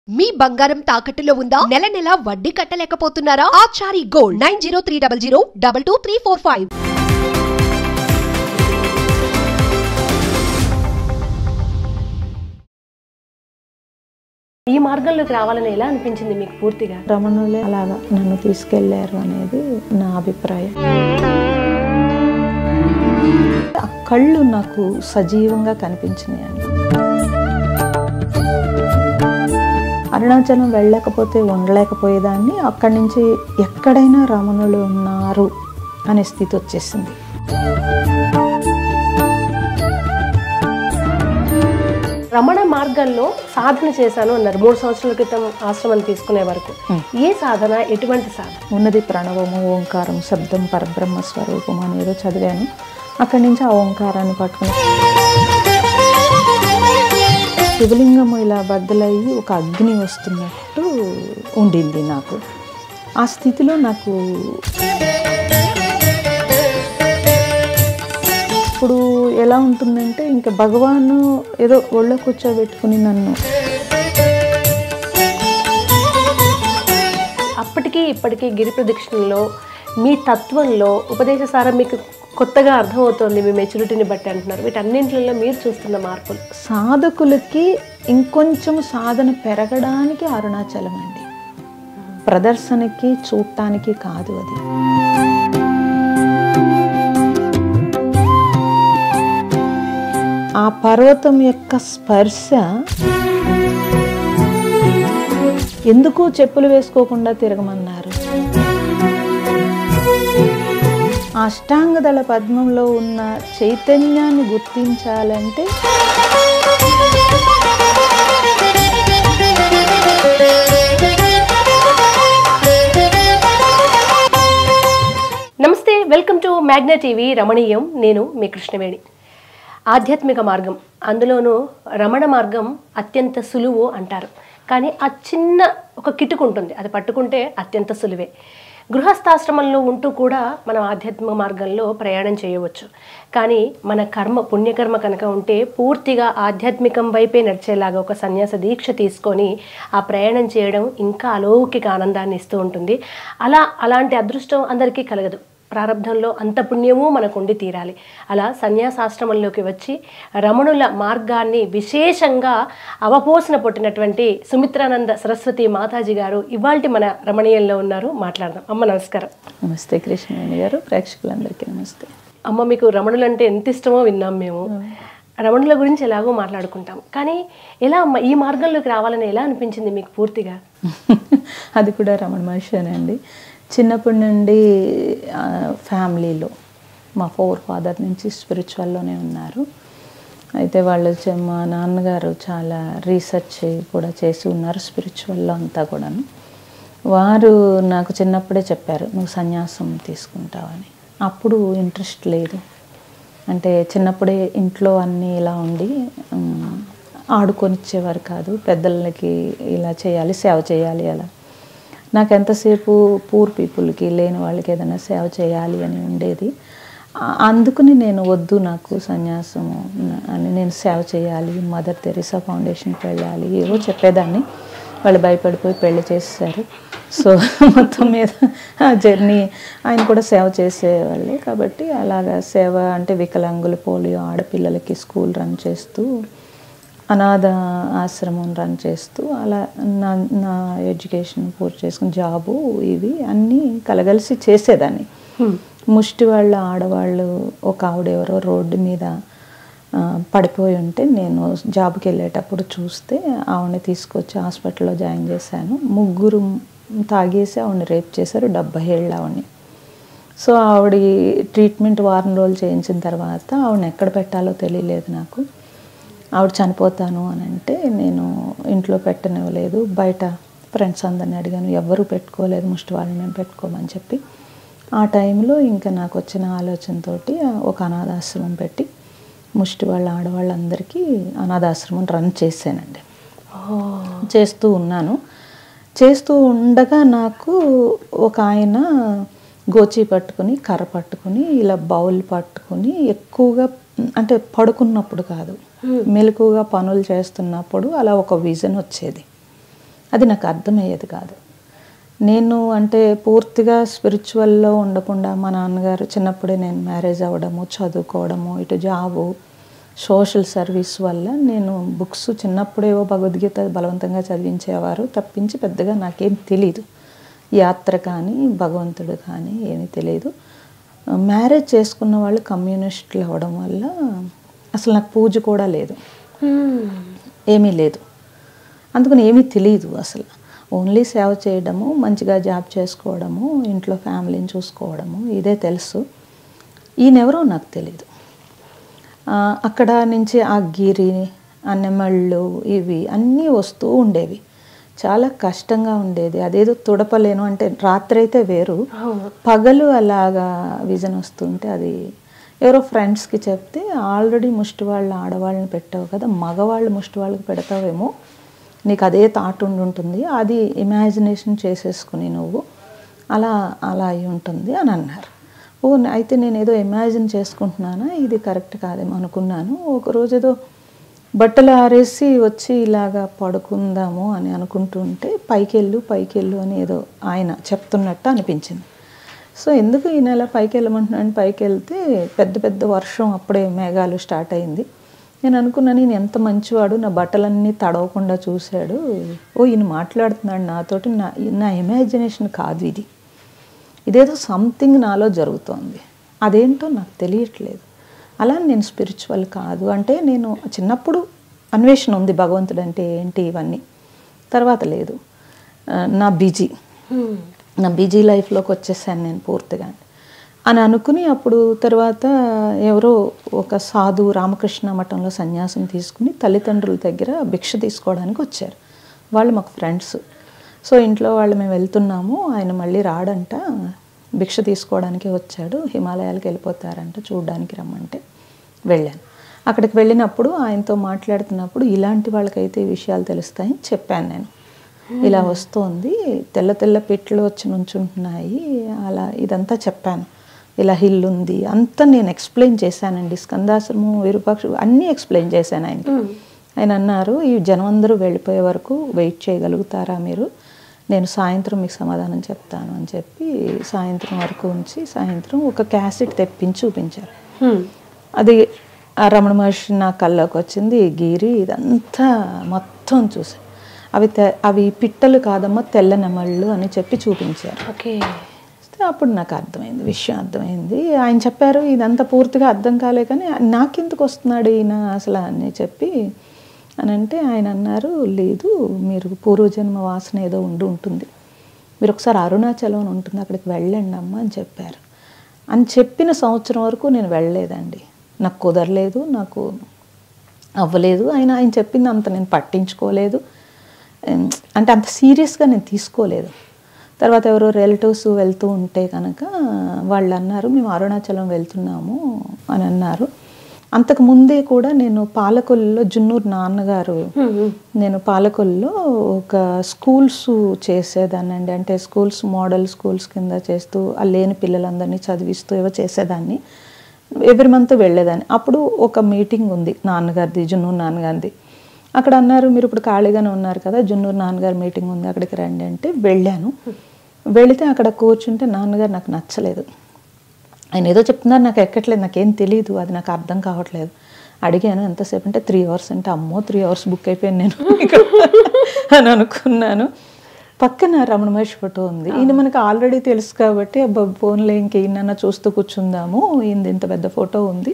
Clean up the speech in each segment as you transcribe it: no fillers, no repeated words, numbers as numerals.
మీ బంగారం తాకట్టులో ఉందా? నెల నెల వడ్డీ కట్టలేకపోతున్నారా? ఆచారి గోల్డ్ 9030022345. ఈ మార్గంలోకి రావాలని ఎలా అనిపించింది మీకు పూర్తిగా? రమణులే అలాగా నన్ను తీసుకెళ్లారు అనేది నా అభిప్రాయం. ఆ కళ్ళు నాకు సజీవంగా కనిపించినాయి. అరుణాచలం వెళ్ళలేకపోతే ఉండలేకపోయేదాన్ని. అక్కడి నుంచి ఎక్కడైనా రమణులు ఉన్నారు అనే స్థితి వచ్చేసింది. రమణ మార్గంలో సాధన చేశాను అన్నారు 3 సంవత్సరాల క్రితం ఆశ్రమం తీసుకునే వరకు. ఏ సాధన, ఎటువంటి సాధన? ఉన్నది ప్రణవము, ఓంకారం, శబ్దం, పరబ్రహ్మ స్వరూపం అనేదో చదివాను. అక్కడి నుంచి ఆ ఓంకారాన్ని పట్టుకుని శివలింగము ఇలా బద్దలయ్యి ఒక అగ్ని వస్తున్నట్టు ఉండింది నాకు. ఆ స్థితిలో నాకు ఇప్పుడు ఎలా ఉంటుందంటే ఇంకా భగవాను ఏదో ఒళ్ళో కూర్చోబెట్టుకుని నన్ను అప్పటికి ఇప్పటికీ గిరి ప్రదక్షిణలో మీ తత్వంలో ఉపదేశసారం మీకు కొత్తగా అర్థమవుతోంది, మీ మెచ్యూరిటీని బట్టి అంటున్నారు. వీటన్నింటిలో మీరు చూస్తున్న మార్పులు? సాధకులకి ఇంకొంచెం సాధన పెరగడానికి అరుణాచలం అండి, ప్రదర్శనకి చూడటానికి కాదు. అది ఆ పర్వతం యొక్క స్పర్శ. ఎందుకు చెప్పులు వేసుకోకుండా తిరగమన్నారు? అష్టాంగదళ పద్మంలో ఉన్న చైతన్యాన్ని గుర్తించాలంటే నమస్తే, వెల్కమ్ టు మ్యాగ్నా టీవీ రమణీయం. నేను మీ కృష్ణవేణి. ఆధ్యాత్మిక మార్గం, అందులోనూ రమణ మార్గం అత్యంత సులువు అంటారు. కానీ ఆ చిన్న ఒక కిటుకు ఉంటుంది, అది పట్టుకుంటే అత్యంత సులువే. గృహస్థాశ్రమంలో ఉంటూ కూడా మనం ఆధ్యాత్మిక మార్గంలో ప్రయాణం చేయవచ్చు. కానీ మన పుణ్యకర్మ కనుక ఉంటే పూర్తిగా ఆధ్యాత్మికం వైపే నడిచేలాగా ఒక సన్యాస దీక్ష తీసుకొని ఆ ప్రయాణం చేయడం ఇంకా అలౌకిక ఆనందాన్ని ఇస్తూ ఉంటుంది. అలాంటి అదృష్టం అందరికీ కలగదు. ప్రారంభంలో అంత పుణ్యము మనకు ఉండి తీరాలి. అలా సన్యాసాశ్రమంలోకి వచ్చి రమణుల మార్గాన్ని విశేషంగా అవపోసన పుట్టినటువంటి సుమిత్రానంద సరస్వతి మాతాజీ గారు ఇవాల్టి మన రమణీయంలో ఉన్నారు. మాట్లాడదాం. అమ్మ నమస్కారం. నమస్తే కృష్ణవేణి గారు, ప్రేక్షకులందరికీ నమస్తే. అమ్మ, మీకు రమణులు అంటే ఎంత ఇష్టమో విన్నాం మేము. రమణుల గురించి ఎలాగో మాట్లాడుకుంటాం, కానీ ఎలా అమ్మ ఈ మార్గంలోకి రావాలని ఎలా అనిపించింది మీకు పూర్తిగా? అది కూడా రమణ మహర్షేనండి. చిన్నప్పటి నుండి ఫ్యామిలీలో మా ఫాదర్ నుంచి స్పిరిచువల్లోనే ఉన్నారు. అయితే వాళ్ళు మా నాన్నగారు చాలా రీసెర్చ్ కూడా చేసి ఉన్నారు స్పిరిచువల్లో అంతా కూడాను. వారు నాకు చిన్నప్పుడే చెప్పారు, నువ్వు సన్యాసం తీసుకుంటావని. అప్పుడు ఇంట్రెస్ట్ లేదు. అంటే చిన్నప్పుడే ఇంట్లో అన్నీ ఇలా ఉండి ఆడుకొనిచ్చేవారు కాదు. పెద్దలకి ఇలా చేయాలి, సేవ చేయాలి. అలా నాకు ఎంతసేపు పూర్ పీపుల్కి, లేని వాళ్ళకి ఏదైనా సేవ చేయాలి అని ఉండేది. అందుకని నేను వద్దు, నాకు సన్యాసము అని, నేను సేవ చేయాలి, మదర్ తెరీసా ఫౌండేషన్కి వెళ్ళాలి, ఏవో చెప్పేదాన్ని. వాళ్ళు భయపడిపోయి పెళ్లి చేసేసారు. సో మొత్తం మీద ఆ జర్నీ ఆయన కూడా సేవ చేసేవాళ్ళే. కాబట్టి అలాగా సేవ అంటే వికలాంగులు, పోలియో ఆడపిల్లలకి స్కూల్ రన్ చేస్తూ, అనాథ ఆశ్రమం రన్ చేస్తూ, అలా నా ఎడ్యుకేషన్ పూర్తి చేసుకుని జాబు ఇవి అన్నీ కలగలిసి చేసేదాన్ని. ముష్టి వాళ్ళు, ఆడవాళ్ళు, ఒక ఆవిడ ఎవరో రోడ్డు మీద పడిపోయి ఉంటే నేను జాబ్కి వెళ్ళేటప్పుడు చూస్తే ఆవిడని తీసుకొచ్చి హాస్పిటల్లో జాయిన్ చేశాను. 3 తాగేసి ఆవిడని రేప్ చేశారు, 70 ఏళ్ళు ఆవిడని. సో ఆవిడ ట్రీట్మెంట్ వారం రోజులు చేయించిన తర్వాత ఆవిడని ఎక్కడ పెట్టాలో తెలియలేదు నాకు. ఆవిడ చనిపోతాను అని అంటే నేను ఇంట్లో పెట్టనివ్వలేదు. బయట ఫ్రెండ్స్ అందరిని అడిగాను, ఎవ్వరూ పెట్టుకోలేదు, ముష్టి వాళ్ళని మేము పెట్టుకోమని చెప్పి. ఆ టైంలో ఇంకా నాకు వచ్చిన ఆలోచనతో ఒక అనాథాశ్రమం పెట్టి ముష్టి వాళ్ళ ఆడవాళ్ళందరికీ అనాథాశ్రమం రన్ చేశానండి. చేస్తూ ఉన్నాను. చేస్తూ ఉండగా నాకు ఒక ఆయన గోచి పట్టుకుని, కర్ర పట్టుకుని, ఇలా బౌల్ పట్టుకుని ఎక్కువగా, అంటే పడుకున్నప్పుడు కాదు, మెలకుగా పనులు చేస్తున్నప్పుడు అలా ఒక విజన్ వచ్చేది. అది నాకు అర్థమయ్యేది కాదు. నేను అంటే పూర్తిగా స్పిరిచువల్లో ఉండకుండా మా నాన్నగారు చిన్నప్పుడే నేను మ్యారేజ్ అవ్వడము, చదువుకోవడము, ఇటు జాబు, సోషల్ సర్వీస్ వల్ల నేను బుక్స్ చిన్నప్పుడేవో భగవద్గీత బలవంతంగా చదివించేవారు తప్పించి పెద్దగా నాకేం తెలీదు. యాత్ర కానీ భగవంతుడు కానీ ఏమీ తెలియదు. మ్యారేజ్ చేసుకున్న వాళ్ళు కమ్యూనిస్టులు అవ్వడం వల్ల అసలు నాకు పూజ కూడా లేదు, ఏమీ లేదు. అందుకని ఏమీ తెలియదు అసలు. ఓన్లీ సేవ చేయడము, మంచిగా జాబ్ చేసుకోవడము, ఇంట్లో ఫ్యామిలీని చూసుకోవడము, ఇదే తెలుసు. ఈయనెవరో నాకు తెలియదు. అక్కడ నుంచి ఆ గిరి, ఆ నెమళ్ళు ఇవి అన్నీ వస్తూ ఉండేవి. చాలా కష్టంగా ఉండేది. అదేదో తుడపలేను అంటే రాత్రి అయితే వేరు, పగలు అలాగా విజన్ వస్తుంటే అది ఎవరో ఫ్రెండ్స్కి చెప్తే, ఆల్రెడీ ముష్టి వాళ్ళ ఆడవాళ్ళని పెట్టావు కదా, మగవాళ్ళు ముష్టి వాళ్ళకి పెడతావేమో, నీకు అదే థాట్ ఉంటుంది, అది ఇమాజినేషన్ చేసేసుకుని నువ్వు అలా అయి ఉంటుంది అని అన్నారు. అయితే నేను ఏదో ఇమాజిన్ చేసుకుంటున్నానా, ఇది కరెక్ట్ కాదేమో అనుకున్నాను. ఒకరోజు ఏదో బట్టలు ఆరేసి వచ్చి ఇలాగా పడుకుందాము అని అనుకుంటుంటే పైకెళ్ళు అని ఏదో ఆయన చెప్తున్నట్టు అనిపించింది. సో ఎందుకు ఈ నెల పైకి వెళ్ళమంటున్నాను, పైకి వెళ్తే పెద్ద పెద్ద వర్షం, అప్పుడే మేఘాలు స్టార్ట్ అయింది. నేను అనుకున్నాను ఈయన ఎంత మంచివాడు, నా బట్టలన్నీ తడవకుండా చూశాడు, ఈయన మాట్లాడుతున్నాడు నాతోటి, నా ఇమాజినేషన్ కాదు ఇది, ఇదేదో సంథింగ్ నాలో జరుగుతోంది, అదేంటో నాకు తెలియట్లేదు. అలా నేను స్పిరిచువల్ కాదు అంటే, నేను చిన్నప్పుడు అన్వేషణ ఉంది భగవంతుడు అంటే ఏంటి ఇవన్నీ, తర్వాత లేదు. నా బిజీ లైఫ్లోకి వచ్చేసాను నేను పూర్తిగా అని అనుకుని, అప్పుడు తర్వాత ఎవరో ఒక సాధువు రామకృష్ణ మఠంలో సన్యాసం తీసుకుని తల్లిదండ్రుల దగ్గర భిక్ష తీసుకోవడానికి వచ్చారు. వాళ్ళు మాకు ఫ్రెండ్స్. సో ఇంట్లో వాళ్ళు మేము వెళ్తున్నాము, ఆయన మళ్ళీ రాడంట, భిక్ష తీసుకోవడానికి వచ్చాడు, హిమాలయాలకు వెళ్ళిపోతారంట, చూడడానికి రమ్మంటే వెళ్ళాను. అక్కడికి వెళ్ళినప్పుడు ఆయనతో మాట్లాడుతున్నప్పుడు ఇలాంటి వాళ్ళకైతే ఈ విషయాలు తెలుస్తాయని చెప్పాను నేను. ఇలా వస్తోంది, తెల్ల తెల్ల పిట్లు వచ్చి నుంచుంటున్నాయి, అలా ఇదంతా చెప్పాను. ఇలా హిల్ ఉంది అంతా నేను ఎక్స్ప్లెయిన్ చేశానండి. స్కందాశ్రమం, విరూపాక్ష అన్నీ ఎక్స్ప్లెయిన్ చేశాను ఆయనకి. ఆయన అన్నారు, ఈ జనం అందరూ వెళ్ళిపోయే వరకు వెయిట్ చేయగలుగుతారా మీరు, నేను సాయంత్రం మీకు సమాధానం చెప్తాను అని చెప్పి సాయంత్రం వరకు ఉంచి, సాయంత్రం ఒక క్యాసెట్ తెప్పించి చూపించారు. అది ఆ రమణ మహర్షి నా కళ్ళకి వచ్చింది, గిరి ఇదంతా మొత్తం చూసాను. అవి పిట్టలు కాదమ్మా, తెల్ల నెమళ్ళు అని చెప్పి చూపించారు. ఓకే. అప్పుడు నాకు అర్థమైంది, విషయం అర్థమైంది. ఆయన చెప్పారు, ఇదంతా పూర్తిగా అర్థం కాలే కానీ నాకెందుకు వస్తున్నాడు ఈయన అసలు అని చెప్పి అని అంటే, ఆయన అన్నారు, లేదు మీరు పూర్వజన్మ వాసన ఏదో ఉంటుంది, మీరు ఒకసారి అరుణాచలం అని ఉంటుంది అక్కడికి వెళ్ళండి అమ్మ అని చెప్పారు. అని చెప్పిన సంవత్సరం వరకు నేను వెళ్ళలేదండి, నాకు కుదరలేదు, నాకు అవ్వలేదు. ఆయన చెప్పింది అంత నేను పట్టించుకోలేదు, అంటే అంత సీరియస్గా నేను తీసుకోలేదు. తర్వాత ఎవరో రిలేటివ్స్ వెళ్తూ ఉంటే కనుక వాళ్ళు అన్నారు, మేము అరుణాచలం వెళ్తున్నాము అని అన్నారు. అంతకు ముందే కూడా నేను పాలకొల్లులో, జున్నూరు నాన్నగారు, నేను పాలకొల్లులో ఒక స్కూల్స్ చేసేదాన్నండి. అంటే స్కూల్స్, మోడల్ స్కూల్స్ కింద చేస్తూ ఆ లేని పిల్లలందరినీ చదివిస్తూ ఏవో చేసేదాన్ని. ఎవ్రీ మంత్ వెళ్ళేదాన్ని. అప్పుడు ఒక మీటింగ్ ఉంది నాన్నగారిది, జున్నూరు నాన్నగారిది. అక్కడ అన్నారు, మీరు ఇప్పుడు ఖాళీగానే ఉన్నారు కదా, జున్నూరు నాన్నగారు మీటింగ్ ఉంది అక్కడికి రండి అంటే వెళ్ళాను. వెళితే అక్కడ కూర్చుంటే నాన్నగారు నాకు నచ్చలేదు. ఆయన ఏదో చెప్తున్నారు, నాకు ఎక్కట్లేదు, నాకేం తెలియదు, అది నాకు అర్థం కావట్లేదు. అడిగాను ఎంతసేపు అంటే 3 hours అంటే, అమ్మో 3 hours బుక్ అయిపోయాను నేను అని అనుకున్నాను. పక్కన రమణ మహర్షి ఫోటో ఉంది. ఈయన మనకు ఆల్రెడీ తెలుసు కాబట్టి ఫోన్లో ఇంకేమన్నా చూస్తూ కూర్చుందాము, ఈయనది ఇంత పెద్ద ఫోటో ఉంది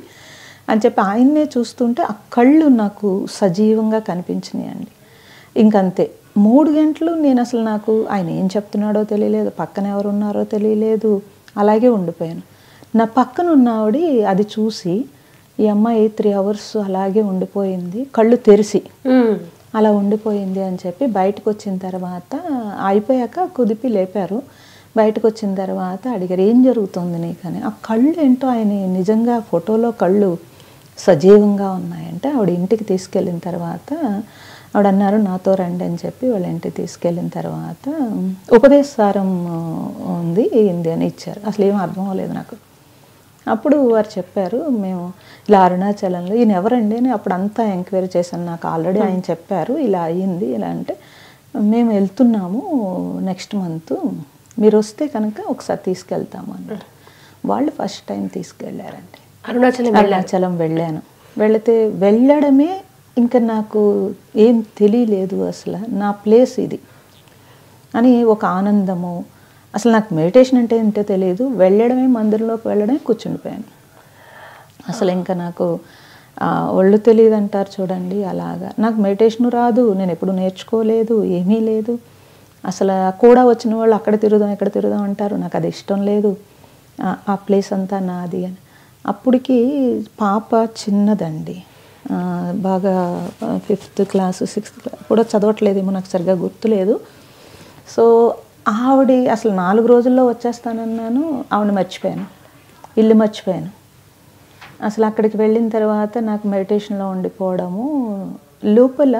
అని చెప్పి ఆయన్నే చూస్తుంటే ఆ కళ్ళు నాకు సజీవంగా కనిపించినాయండి. ఇంకంతే 3 గంటలు నేను అసలు, నాకు ఆయన ఏం చెప్తున్నాడో తెలియలేదు, పక్కన ఎవరు ఉన్నారో తెలియలేదు, అలాగే ఉండిపోయాను. నా పక్కన ఉన్న ఆవిడ అది చూసి, ఈ అమ్మాయి 3 hours అలాగే ఉండిపోయింది, కళ్ళు తెరిసి అలా ఉండిపోయింది అని చెప్పి బయటకు వచ్చిన తర్వాత, అయిపోయాక కుదిపి లేపారు. బయటకు వచ్చిన తర్వాత అడిగారు, ఏం జరుగుతుంది నీకని. ఆ కళ్ళు ఏంటో ఆయన నిజంగా ఫోటోలో కళ్ళు సజీవంగా ఉన్నాయంటే, ఆవిడ ఇంటికి తీసుకెళ్ళిన తర్వాత ఆవిడ అన్నారు, నాతో రండి అని చెప్పి వాళ్ళ ఇంటికి తీసుకెళ్ళిన తర్వాత ఉపదేశసారం ఉంది ఏంది అని ఇచ్చారు. అసలు ఏం అర్థం అవ్వలేదు నాకు. అప్పుడు వారు చెప్పారు, మేము ఇలా అరుణాచలంలో, ఈయన ఎవరండి అని అప్పుడు అంతా ఎంక్వైరీ చేశాను. నాకు ఆల్రెడీ ఆయన చెప్పారు ఇలా అయ్యింది ఇలా అంటే, మేము వెళ్తున్నాము నెక్స్ట్ మంత్, మీరు వస్తే కనుక ఒకసారి తీసుకెళ్తాము అన్నారు. వాళ్ళు ఫస్ట్ టైం తీసుకెళ్ళారండి. అరుణాచలం వెళ్ళాను. వెళ్ళడమే ఇంకా నాకు ఏం తెలియలేదు అసలు నా ప్లేస్ ఇది అని ఒక ఆనందము. అసలు నాకు మెడిటేషన్ అంటే ఏంటో తెలియదు. వెళ్ళడమే, మందిరంలోకి వెళ్ళడమే, కూర్చుండిపోయాను. అసలు ఇంకా నాకు ఒళ్ళు తెలియదు అంటారు చూడండి, అలాగా. నాకు మెడిటేషన్ రాదు, నేను ఎప్పుడు నేర్చుకోలేదు, ఏమీ లేదు. అసలు కూడా వచ్చిన వాళ్ళు అక్కడ తిరుగుదాం ఇక్కడ తిరుగుదాం అంటారు, నాకు అది ఇష్టం లేదు, ఆ ప్లేస్ అంతా నాది అని. అప్పటికి పాప చిన్నదండి, బాగా 5th క్లాస్ 6th క్లాస్ కూడా చదవట్లేదేమో, నాకు సరిగ్గా గుర్తులేదు. సో ఆవిడ అసలు 4 రోజుల్లో వచ్చేస్తానన్నాను, ఆవిడ మర్చిపోయాను, ఇల్లు మర్చిపోయాను. అసలు అక్కడికి వెళ్ళిన తర్వాత నాకు మెడిటేషన్లో ఉండిపోవడము, లోపల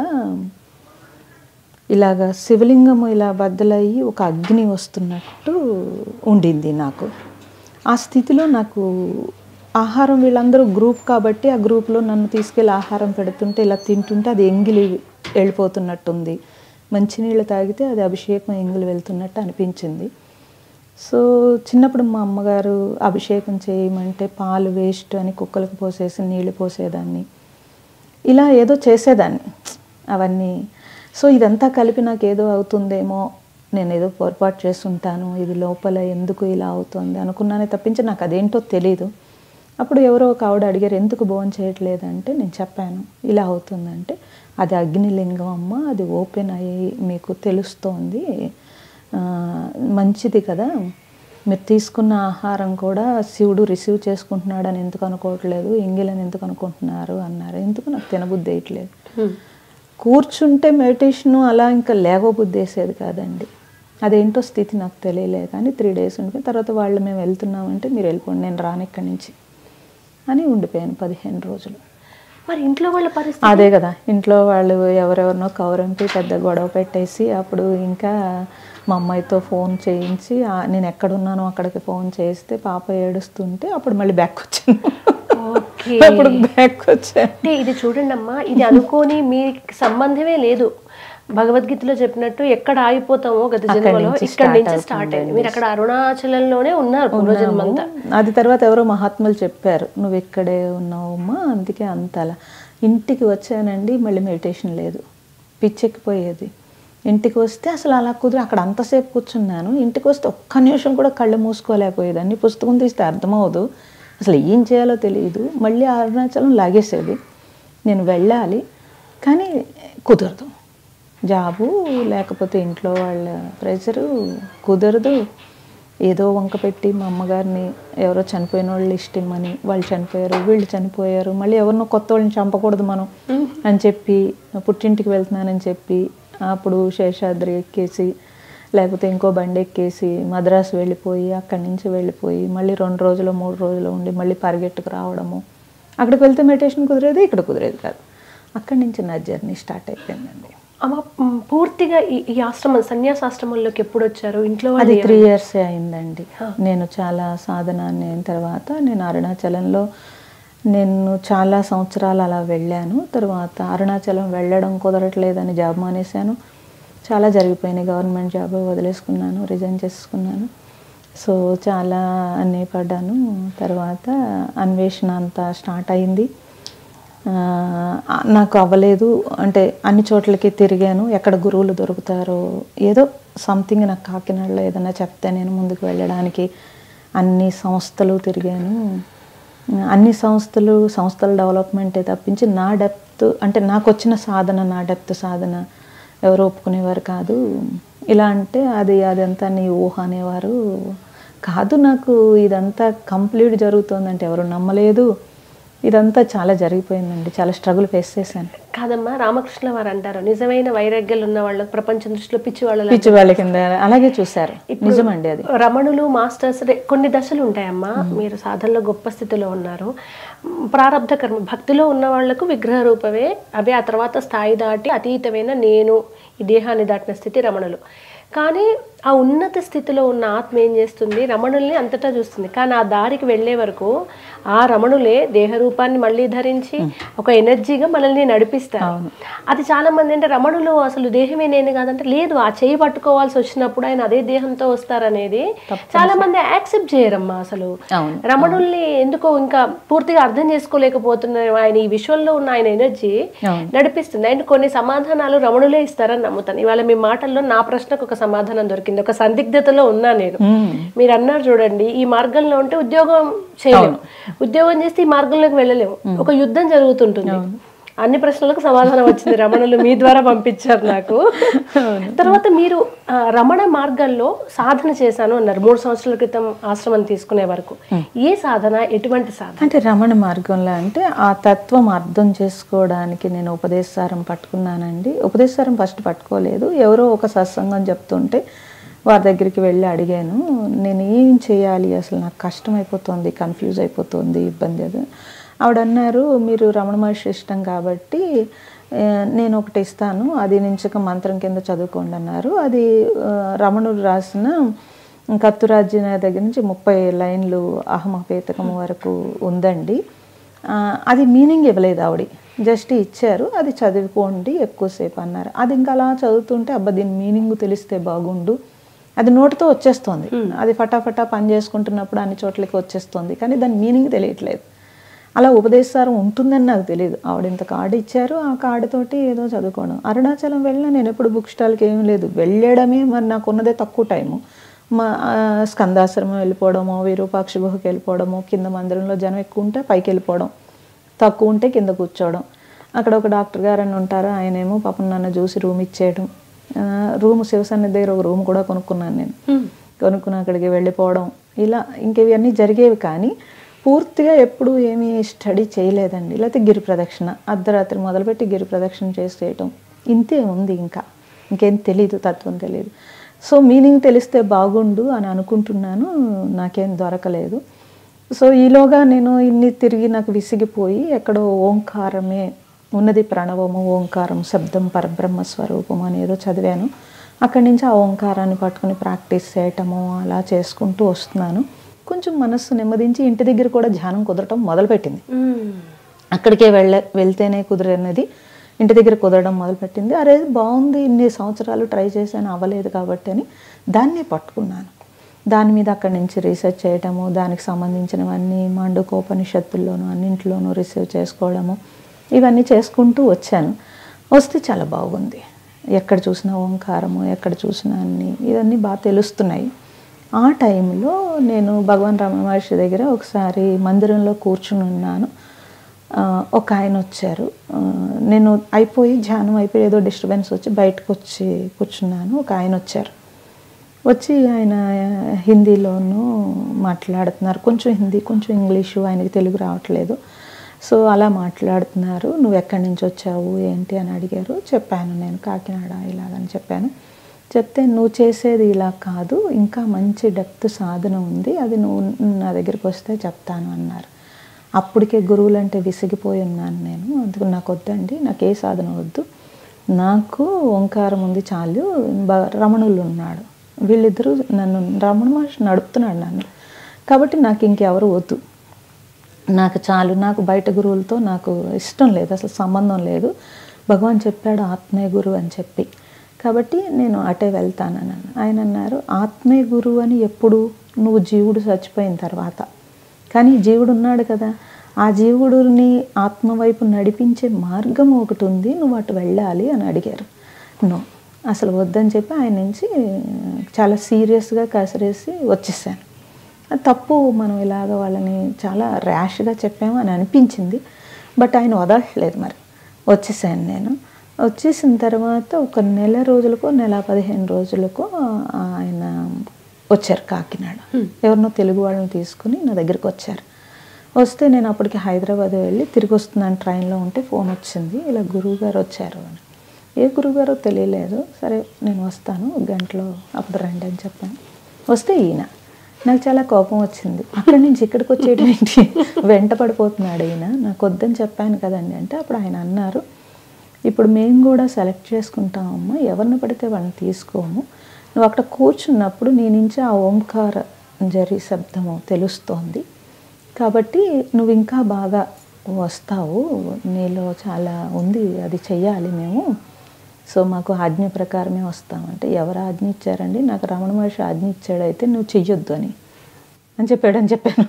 ఇలాగ శివలింగము ఇలా బద్దలయ్యి ఒక అగ్ని వస్తున్నట్టు ఉండింది నాకు. ఆ స్థితిలో నాకు ఆహారం, వీళ్ళందరూ గ్రూప్ కాబట్టి ఆ గ్రూప్లో నన్ను తీసుకెళ్ళి ఆహారం పెడుతుంటే ఇలా తింటుంటే అది ఎంగిలి వెళ్ళిపోతున్నట్టుంది. మంచినీళ్ళు తాగితే అది అభిషేకం ఎంగిలి వెళ్తున్నట్టు అనిపించింది. సో చిన్నప్పుడు మా అమ్మగారు అభిషేకం చేయమంటే పాలు వేస్ట్ అని కుక్కలకు పోసేసి నీళ్ళు పోసేదాన్ని, ఇలా ఏదో చేసేదాన్ని అవన్నీ. సో ఇదంతా కలిపి నాకు ఏదో అవుతుందేమో, నేను ఏదో పొరపాటు చేస్తుంటాను, ఇది లోపల ఎందుకు ఇలా అవుతుంది అనుకున్నానే తప్పించి నాకు అదేంటో తెలీదు. అప్పుడు ఎవరో ఒక ఆవిడ అడిగారు, ఎందుకు భోజనం చేయట్లేదంటే నేను చెప్పాను ఇలా అవుతుందంటే, అది అగ్నిలింగం అమ్మ, అది ఓపెన్ అయ్యి మీకు తెలుస్తోంది, మంచిది కదా, మీరు తీసుకున్న ఆహారం కూడా శివుడు రిసీవ్ చేసుకుంటున్నాడని ఎందుకు అనుకోవట్లేదు, ఎంగిలని ఎందుకు అనుకుంటున్నారు అన్నారు. ఎందుకు నాకు తినబుద్ధి వేయట్లేదు, కూర్చుంటే మెడిటేషను అలా ఇంకా లేవబుద్ధి వేసేది కాదండి. అదేంటో స్థితి నాకు తెలియలేదు. కానీ 3 days ఉండిపోయిన తర్వాత వాళ్ళు మేము వెళ్తున్నామంటే మీరు వెళ్ళిపోండి, నేను రాను ఇక్కడి నుంచి అని ఉండిపోయాను 15 రోజులు. మరి ఇంట్లో వాళ్ళ పరిస్థితి అదే కదా, ఇంట్లో వాళ్ళు ఎవరెవరినో కౌరంపి పెద్ద గొడవ పెట్టేసి, అప్పుడు ఇంకా మా అమ్మాయితో ఫోన్ చేయించి నేను ఎక్కడున్నానో అక్కడికి ఫోన్ చేస్తే పాప ఏడుస్తుంటే అప్పుడు మళ్ళీ బ్యాక్ వచ్చాను. అప్పుడు బ్యాక్ వచ్చాను. అంటే ఇది చూడండి అమ్మా, ఇది అనుకోని మీకు సంబంధమే లేదు. భగవద్గీతలో చెప్పినట్టు ఎక్కడ ఆగిపోతామో గత జన్మలో ఇక్కడ నుంచి స్టార్ట్ అయింది. మీరు అక్కడ అరుణాచలంలోనే ఉన్నారు పూర్వజన్మంతా. అది తర్వాత ఎవరో మహాత్ములు చెప్పారు, నువ్వు ఇక్కడే ఉన్నావమ్మా, అందుకే అంతలా. ఇంటికి వచ్చానండి, మళ్ళీ మెడిటేషన్ లేదు, పిచ్చెక్కిపోయేది. ఇంటికి వస్తే అసలు అలా కుదిరి అక్కడ అంతసేపు కూర్చున్నాను. ఇంటికి వస్తే ఒక్క నిమిషం కూడా కళ్ళు మూసుకోలేకపోయేదాన్ని. పుస్తకం తీస్తే అర్థమవుదు, అసలు ఏం చేయాలో తెలియదు. మళ్ళీ అరుణాచలం లాగేసేది. నేను వెళ్ళాలి కానీ కుదరదు, జాబు లేకపోతే ఇంట్లో వాళ్ళ ప్రెషరు కుదరదు. ఏదో వంక పెట్టి మా అమ్మగారిని ఎవరో చనిపోయిన వాళ్ళు ఇష్టమని, వాళ్ళు చనిపోయారు వీళ్ళు చనిపోయారు, మళ్ళీ ఎవరినో కొత్త వాళ్ళని చంపకూడదు మనం అని చెప్పి, పుట్టింటికి వెళ్తున్నానని చెప్పి అప్పుడు శేషాద్రి ఎక్కేసి లేకపోతే ఇంకో బండి ఎక్కేసి మద్రాసు వెళ్ళిపోయి, అక్కడి నుంచి వెళ్ళిపోయి మళ్ళీ 2 రోజులు 3 రోజులు ఉండి మళ్ళీ పరిగెట్టుకు రావడము. అక్కడికి వెళ్తే మెడిటేషన్ కుదిరేది, ఇక్కడ కుదిరేది కాదు. అక్కడి నుంచి నా జర్నీ స్టార్ట్ అయిపోయిందండి. అమ్మ పూర్తిగా ఈ ఆశ్రమం, సన్యాసాశ్రమంలోకి ఎప్పుడు వచ్చారు? ఇంట్లో అది 3 years అయిందండి. నేను చాలా సాధన అయిన తర్వాత నేను అరుణాచలంలో నేను చాలా సంవత్సరాలు అలా వెళ్ళాను. తర్వాత అరుణాచలం వెళ్ళడం కుదరట్లేదని జాబ్ మానేశాను. చాలా జరిగిపోయినాయి, గవర్నమెంట్ జాబ్ వదిలేసుకున్నాను, రిజైన్ చేసుకున్నాను. సో చాలా అన్నీ పడ్డాను. తర్వాత అన్వేషణ అంతా స్టార్ట్ అయింది. నాకు అవ్వలేదు, అంటే అన్ని చోట్లకి తిరిగాను, ఎక్కడ గురువులు దొరుకుతారో ఏదో సంథింగ్ నాకు కాకినాడలో ఏదైనా చెప్తే నేను ముందుకు వెళ్ళడానికి అన్ని సంస్థలు తిరిగాను. అన్ని సంస్థల డెవలప్మెంటే తప్పించి నా డెప్త్, అంటే నాకు వచ్చిన సాధన, నా డెప్త్ సాధన ఎవరు ఒప్పుకునేవారు కాదు. ఇలా అంటే అదంతా నీ ఊహ అనేవారు కాదు. నాకు ఇదంతా కంప్లీట్ జరుగుతుందంటే ఎవరు నమ్మలేదు. ఇదంతా చాలా జరిగిపోయిందండి, చాలా స్ట్రగుల్ ఫేస్ చేశాను. కాదమ్మా, రామకృష్ణ వారు అంటారు, నిజమైన వైరాగ్యాలు ఉన్న వాళ్ళకి ప్రపంచం దృష్టిలో పిచ్చి వాళ్ళ కింద అలాగే చూశారు. నిజమండి అది. రమణులు మాస్టర్స్ కొన్ని దశలు ఉంటాయమ్మా. మీరు సాధనలో గొప్ప స్థితిలో ఉన్నారు. ప్రారబ్ధ కర్మ భక్తిలో ఉన్న వాళ్లకు విగ్రహ రూపమే అవి, ఆ తర్వాత స్థాయి దాటి అతీతమైన నేను ఈ దేహాన్ని దాటిన స్థితి రమణులు. కానీ ఆ ఉన్నత స్థితిలో ఉన్న ఆత్మ ఏం చేస్తుంది, రమణుల్ని అంతటా చూస్తుంది. కానీ ఆ దారికి వెళ్ళే వరకు ఆ రమణులే దేహ రూపాన్ని మళ్ళీ ధరించి ఒక ఎనర్జీగా మనల్ని నడిపిస్తారు. అది చాలా మంది అంటే రమణులు అసలు దేహమే నేను కాదంటే, లేదు ఆ చేయి పట్టుకోవాల్సి వచ్చినప్పుడు ఆయన అదే దేహంతో వస్తారనేది చాలా మంది యాక్సెప్ట్ చేయరమ్మా. అసలు రమణుల్ని ఎందుకో ఇంకా పూర్తిగా అర్థం చేసుకోలేకపోతున్నారు. ఆయన ఈ విశ్వంలో ఉన్న ఆయన ఎనర్జీ నడిపిస్తుంది. అండ్ కొన్ని సమాధానాలు రమణులే ఇస్తారని నమ్ముతాను. ఇవాళ మీ మాటల్లో నా ప్రశ్నకు ఒక సమాధానం దొరికింది. ఒక సందిగ్ధతలో ఉన్నా నేను. మీరు అన్నారు చూడండి, ఈ మార్గంలో ఉంటే ఉద్యోగం చేయలేము, ఉద్యోగం చేస్తే ఈ మార్గంలోకి వెళ్ళలేము, ఒక యుద్ధం జరుగుతుంటుంది. అన్ని ప్రశ్నలకు సమాధానం వచ్చింది రమణులు మీ ద్వారా పంపించారు నాకు. తర్వాత మీరు రమణ మార్గంలో సాధన చేశాను అన్నారు 3 సంవత్సరాల క్రితం ఆశ్రమం తీసుకునే వరకు. ఏ సాధన, ఎటువంటి సాధన? అంటే రమణ మార్గంలో అంటే ఆ తత్వం అర్థం చేసుకోవడానికి నేను ఉపదేశసారం పట్టుకున్నానండి. ఉపదేశసారం ఫస్ట్ పట్టుకోలేదు, ఎవరో ఒక సత్సంగం చెప్తుంటే వారి దగ్గరికి వెళ్ళి అడిగాను, నేను ఏం చేయాలి, అసలు నాకు కష్టం అయిపోతుంది, కన్ఫ్యూజ్ అయిపోతుంది, ఇబ్బంది. అది ఆవిడ అన్నారు, మీరు రమణ మహర్షి ఇష్టం కాబట్టి నేను ఒకటి ఇస్తాను, అది నుంచి ఒక మంత్రం కింద చదువుకోండి అన్నారు. అది రమణుడు రాసిన కత్తురాజ్య దగ్గర నుంచి 30 లైన్లు అహమపేతకము వరకు ఉందండి. అది మీనింగ్ ఇవ్వలేదు ఆవిడ, జస్ట్ ఇచ్చారు, అది చదువుకోండి ఎక్కువసేపు అన్నారు. అది ఇంకా అలా చదువుతుంటే అబ్బా దీని మీనింగ్ తెలిస్తే బాగుండు, అది నోటితో వచ్చేస్తుంది, అది ఫటాఫటా పని చేసుకుంటున్నప్పుడు అన్ని చోట్లకి వచ్చేస్తుంది, కానీ దాని మీనింగ్ తెలియట్లేదు. అలా ఉపదేశసారం ఉంటుందని నాకు తెలియదు. ఆవిడ ఇంత కార్డు ఇచ్చారు, ఆ కార్డుతోటి ఏదో చదువుకోవడం. అరుణాచలం వెళ్ళినా నేను ఎప్పుడు బుక్ స్టాల్కి ఏమీ లేదు, వెళ్ళడమే మరి నాకు ఉన్నదే తక్కువ టైము. మా స్కందాశ్రమం వెళ్ళిపోవడమో, విరూపాక్ష గుహకి వెళ్ళిపోవడమో, కింద మందిరంలో జనం ఎక్కువ ఉంటే పైకి వెళ్ళిపోవడం, తక్కువ ఉంటే కింద కూర్చోవడం. అక్కడ ఒక డాక్టర్ గారు అని ఉంటారు, ఆయనేమో పాపం నన్ను చూసి రూమ్ ఇచ్చేయడం. రూమ్ శివసన్నిధి దగ్గర ఒక రూమ్ కూడా కొనుక్కున్నాను నేను. కొనుక్కుని అక్కడికి వెళ్ళిపోవడం, ఇలా ఇంకేవన్నీ జరిగేవి. కానీ పూర్తిగా ఎప్పుడు ఏమీ స్టడీ చేయలేదండి. లేకపోతే గిరి ప్రదక్షిణ అర్ధరాత్రి మొదలుపెట్టి గిరి ప్రదక్షిణ చేసేయటం, ఇంతే ఉంది. ఇంకేం తెలీదు, తత్వం తెలీదు. సో మీనింగ్ తెలిస్తే బాగుండు అని అనుకుంటున్నాను, నాకేం దొరకలేదు. సో ఈలోగా నేను ఇన్ని తిరిగి నాకు విసిగిపోయి ఎక్కడో ఓంకారమే ఉన్నది, ప్రణవము ఓంకారం శబ్దం పరబ్రహ్మ స్వరూపం అనేదో చదివాను. అక్కడి నుంచి ఆ ఓంకారాన్ని పట్టుకుని ప్రాక్టీస్ చేయటము అలా చేసుకుంటూ వస్తున్నాను. కొంచెం మనస్సు నెమ్మదించి ఇంటి దగ్గర కూడా ధ్యానం కుదరటం మొదలుపెట్టింది. అక్కడికే వెళ్తేనే కుదిరనేది ఇంటి దగ్గర కుదరడం మొదలుపెట్టింది. అరే బాగుంది, ఇన్ని సంవత్సరాలు ట్రై చేశాను అవ్వలేదు కాబట్టి అని దాన్నే పట్టుకున్నాను. దాని మీద అక్కడి నుంచి రీసెర్చ్ చేయటము, దానికి సంబంధించినవన్నీ మాండూకోపనిషత్తుల్లోనూ అన్నింటిలోనూ రిసీవ్ చేసుకోవడము, ఇవన్నీ చేసుకుంటూ వచ్చాను. వస్తే చాలా బాగుంది. ఎక్కడ చూసినా ఓంకారము, ఎక్కడ చూసినా అన్నీ ఇవన్నీ బాగా తెలుస్తున్నాయి. ఆ టైంలో నేను భగవాన్ రమణ మహర్షి దగ్గర ఒకసారి మందిరంలో కూర్చుని ఉన్నాను. ఒక ఆయన వచ్చారు. నేను అయిపోయి ధ్యానం అయిపోయి ఏదో డిస్టర్బెన్స్ వచ్చి బయటకు వచ్చి కూర్చున్నాను. ఒక ఆయన వచ్చారు. వచ్చి ఆయన హిందీలోనూ మాట్లాడుతున్నారు, కొంచెం హిందీ కొంచెం ఇంగ్లీషు, ఆయనకి తెలుగు రావట్లేదు. సో అలా మాట్లాడుతున్నారు. నువ్వు ఎక్కడి నుంచి వచ్చావు ఏంటి అని అడిగారు. చెప్పాను, నేను కాకినాడ ఇలాగని చెప్పాను. చెప్తే నువ్వు చేసేది ఇలా కాదు, ఇంకా మంచి డెప్త్ సాధన ఉంది, అది నువ్వు నా దగ్గరికి వస్తే చెప్తాను అన్నారు. అప్పటికే గురువులంటే విసిగిపోయి ఉన్నాను నేను. అందుకు నాకు వద్దండి, నాకు ఏ సాధన వద్దు, నాకు ఓంకారం ఉంది చాలు. రమణులు ఉన్నాడు, వీళ్ళిద్దరూ నన్ను రమణ మహర్షి నడుపుతున్నాడు నన్ను, కాబట్టి నాకు ఇంకెవరు వద్దు, నాకు చాలు, నాకు బయట గురువులతో నాకు ఇష్టం లేదు, అసలు సంబంధం లేదు. భగవాన్ చెప్పాడు ఆత్మే గురువు అని చెప్పి, కాబట్టి నేను అటే వెళ్తానని. ఆయన అన్నారు, ఆత్మే గురువు అని ఎప్పుడు, నువ్వు జీవుడు చచ్చిపోయిన తర్వాత. కానీ జీవుడు ఉన్నాడు కదా, ఆ జీవుడిని ఆత్మ వైపు నడిపించే మార్గం ఒకటి ఉంది, నువ్వు అటు వెళ్ళాలి అని అడిగారు. నో, అసలు వద్దని చెప్పి ఆయన నుంచి చాలా సీరియస్గా కసిరేసి వచ్చేసాను. తప్పు, మనం ఇలాగ వాళ్ళని చాలా ర్యాష్గా చెప్పాము అని అనిపించింది. బట్ ఆయన వదలట్లేదు. మరి వచ్చేసాను నేను. వచ్చేసిన తర్వాత ఒక నెల రోజులకో, నెల 15 రోజులకో ఆయన వచ్చారు కాకినాడ. ఎవరినో తెలుగు వాళ్ళని తీసుకుని నా దగ్గరికి వచ్చారు. వస్తే నేను అప్పటికి హైదరాబాద్ వెళ్ళి తిరిగి వస్తున్నాను, ట్రైన్లో ఉంటే ఫోన్ వచ్చింది, ఇలా గురువుగారు వచ్చారు అని. ఏ గురువుగారో తెలియలేదు. సరే నేను వస్తాను, 1 గంటలో అప్పుడు రండి అని చెప్పాను. వస్తే ఈయన, నాకు చాలా కోపం వచ్చింది. అక్కడి నుంచి ఇక్కడికి వచ్చేటువంటి వెంట పడిపోతున్నాడు ఈయన, నాకు వద్దని చెప్పాను కదండి అంటే అప్పుడు ఆయన అన్నారు, ఇప్పుడు మేము కూడా సెలెక్ట్ చేసుకుంటామమ్మా, ఎవరిని పడితే వాళ్ళని తీసుకోము. నువ్వు అక్కడ కూర్చున్నప్పుడు నీ నుంచి ఆ ఓంకార జరి శబ్దము తెలుస్తోంది కాబట్టి నువ్వు ఇంకా బాగా వస్తావు, నీలో చాలా ఉంది, అది చెయ్యాలి మేము. సో మాకు ఆజ్ఞ ప్రకారమే వస్తామంటే, ఎవరు ఆజ్ఞ ఇచ్చారండి? నాకు రమణ మహర్షి ఆజ్ఞ ఇచ్చాడైతే నువ్వు చెయ్యొద్దు అని చెప్పాను.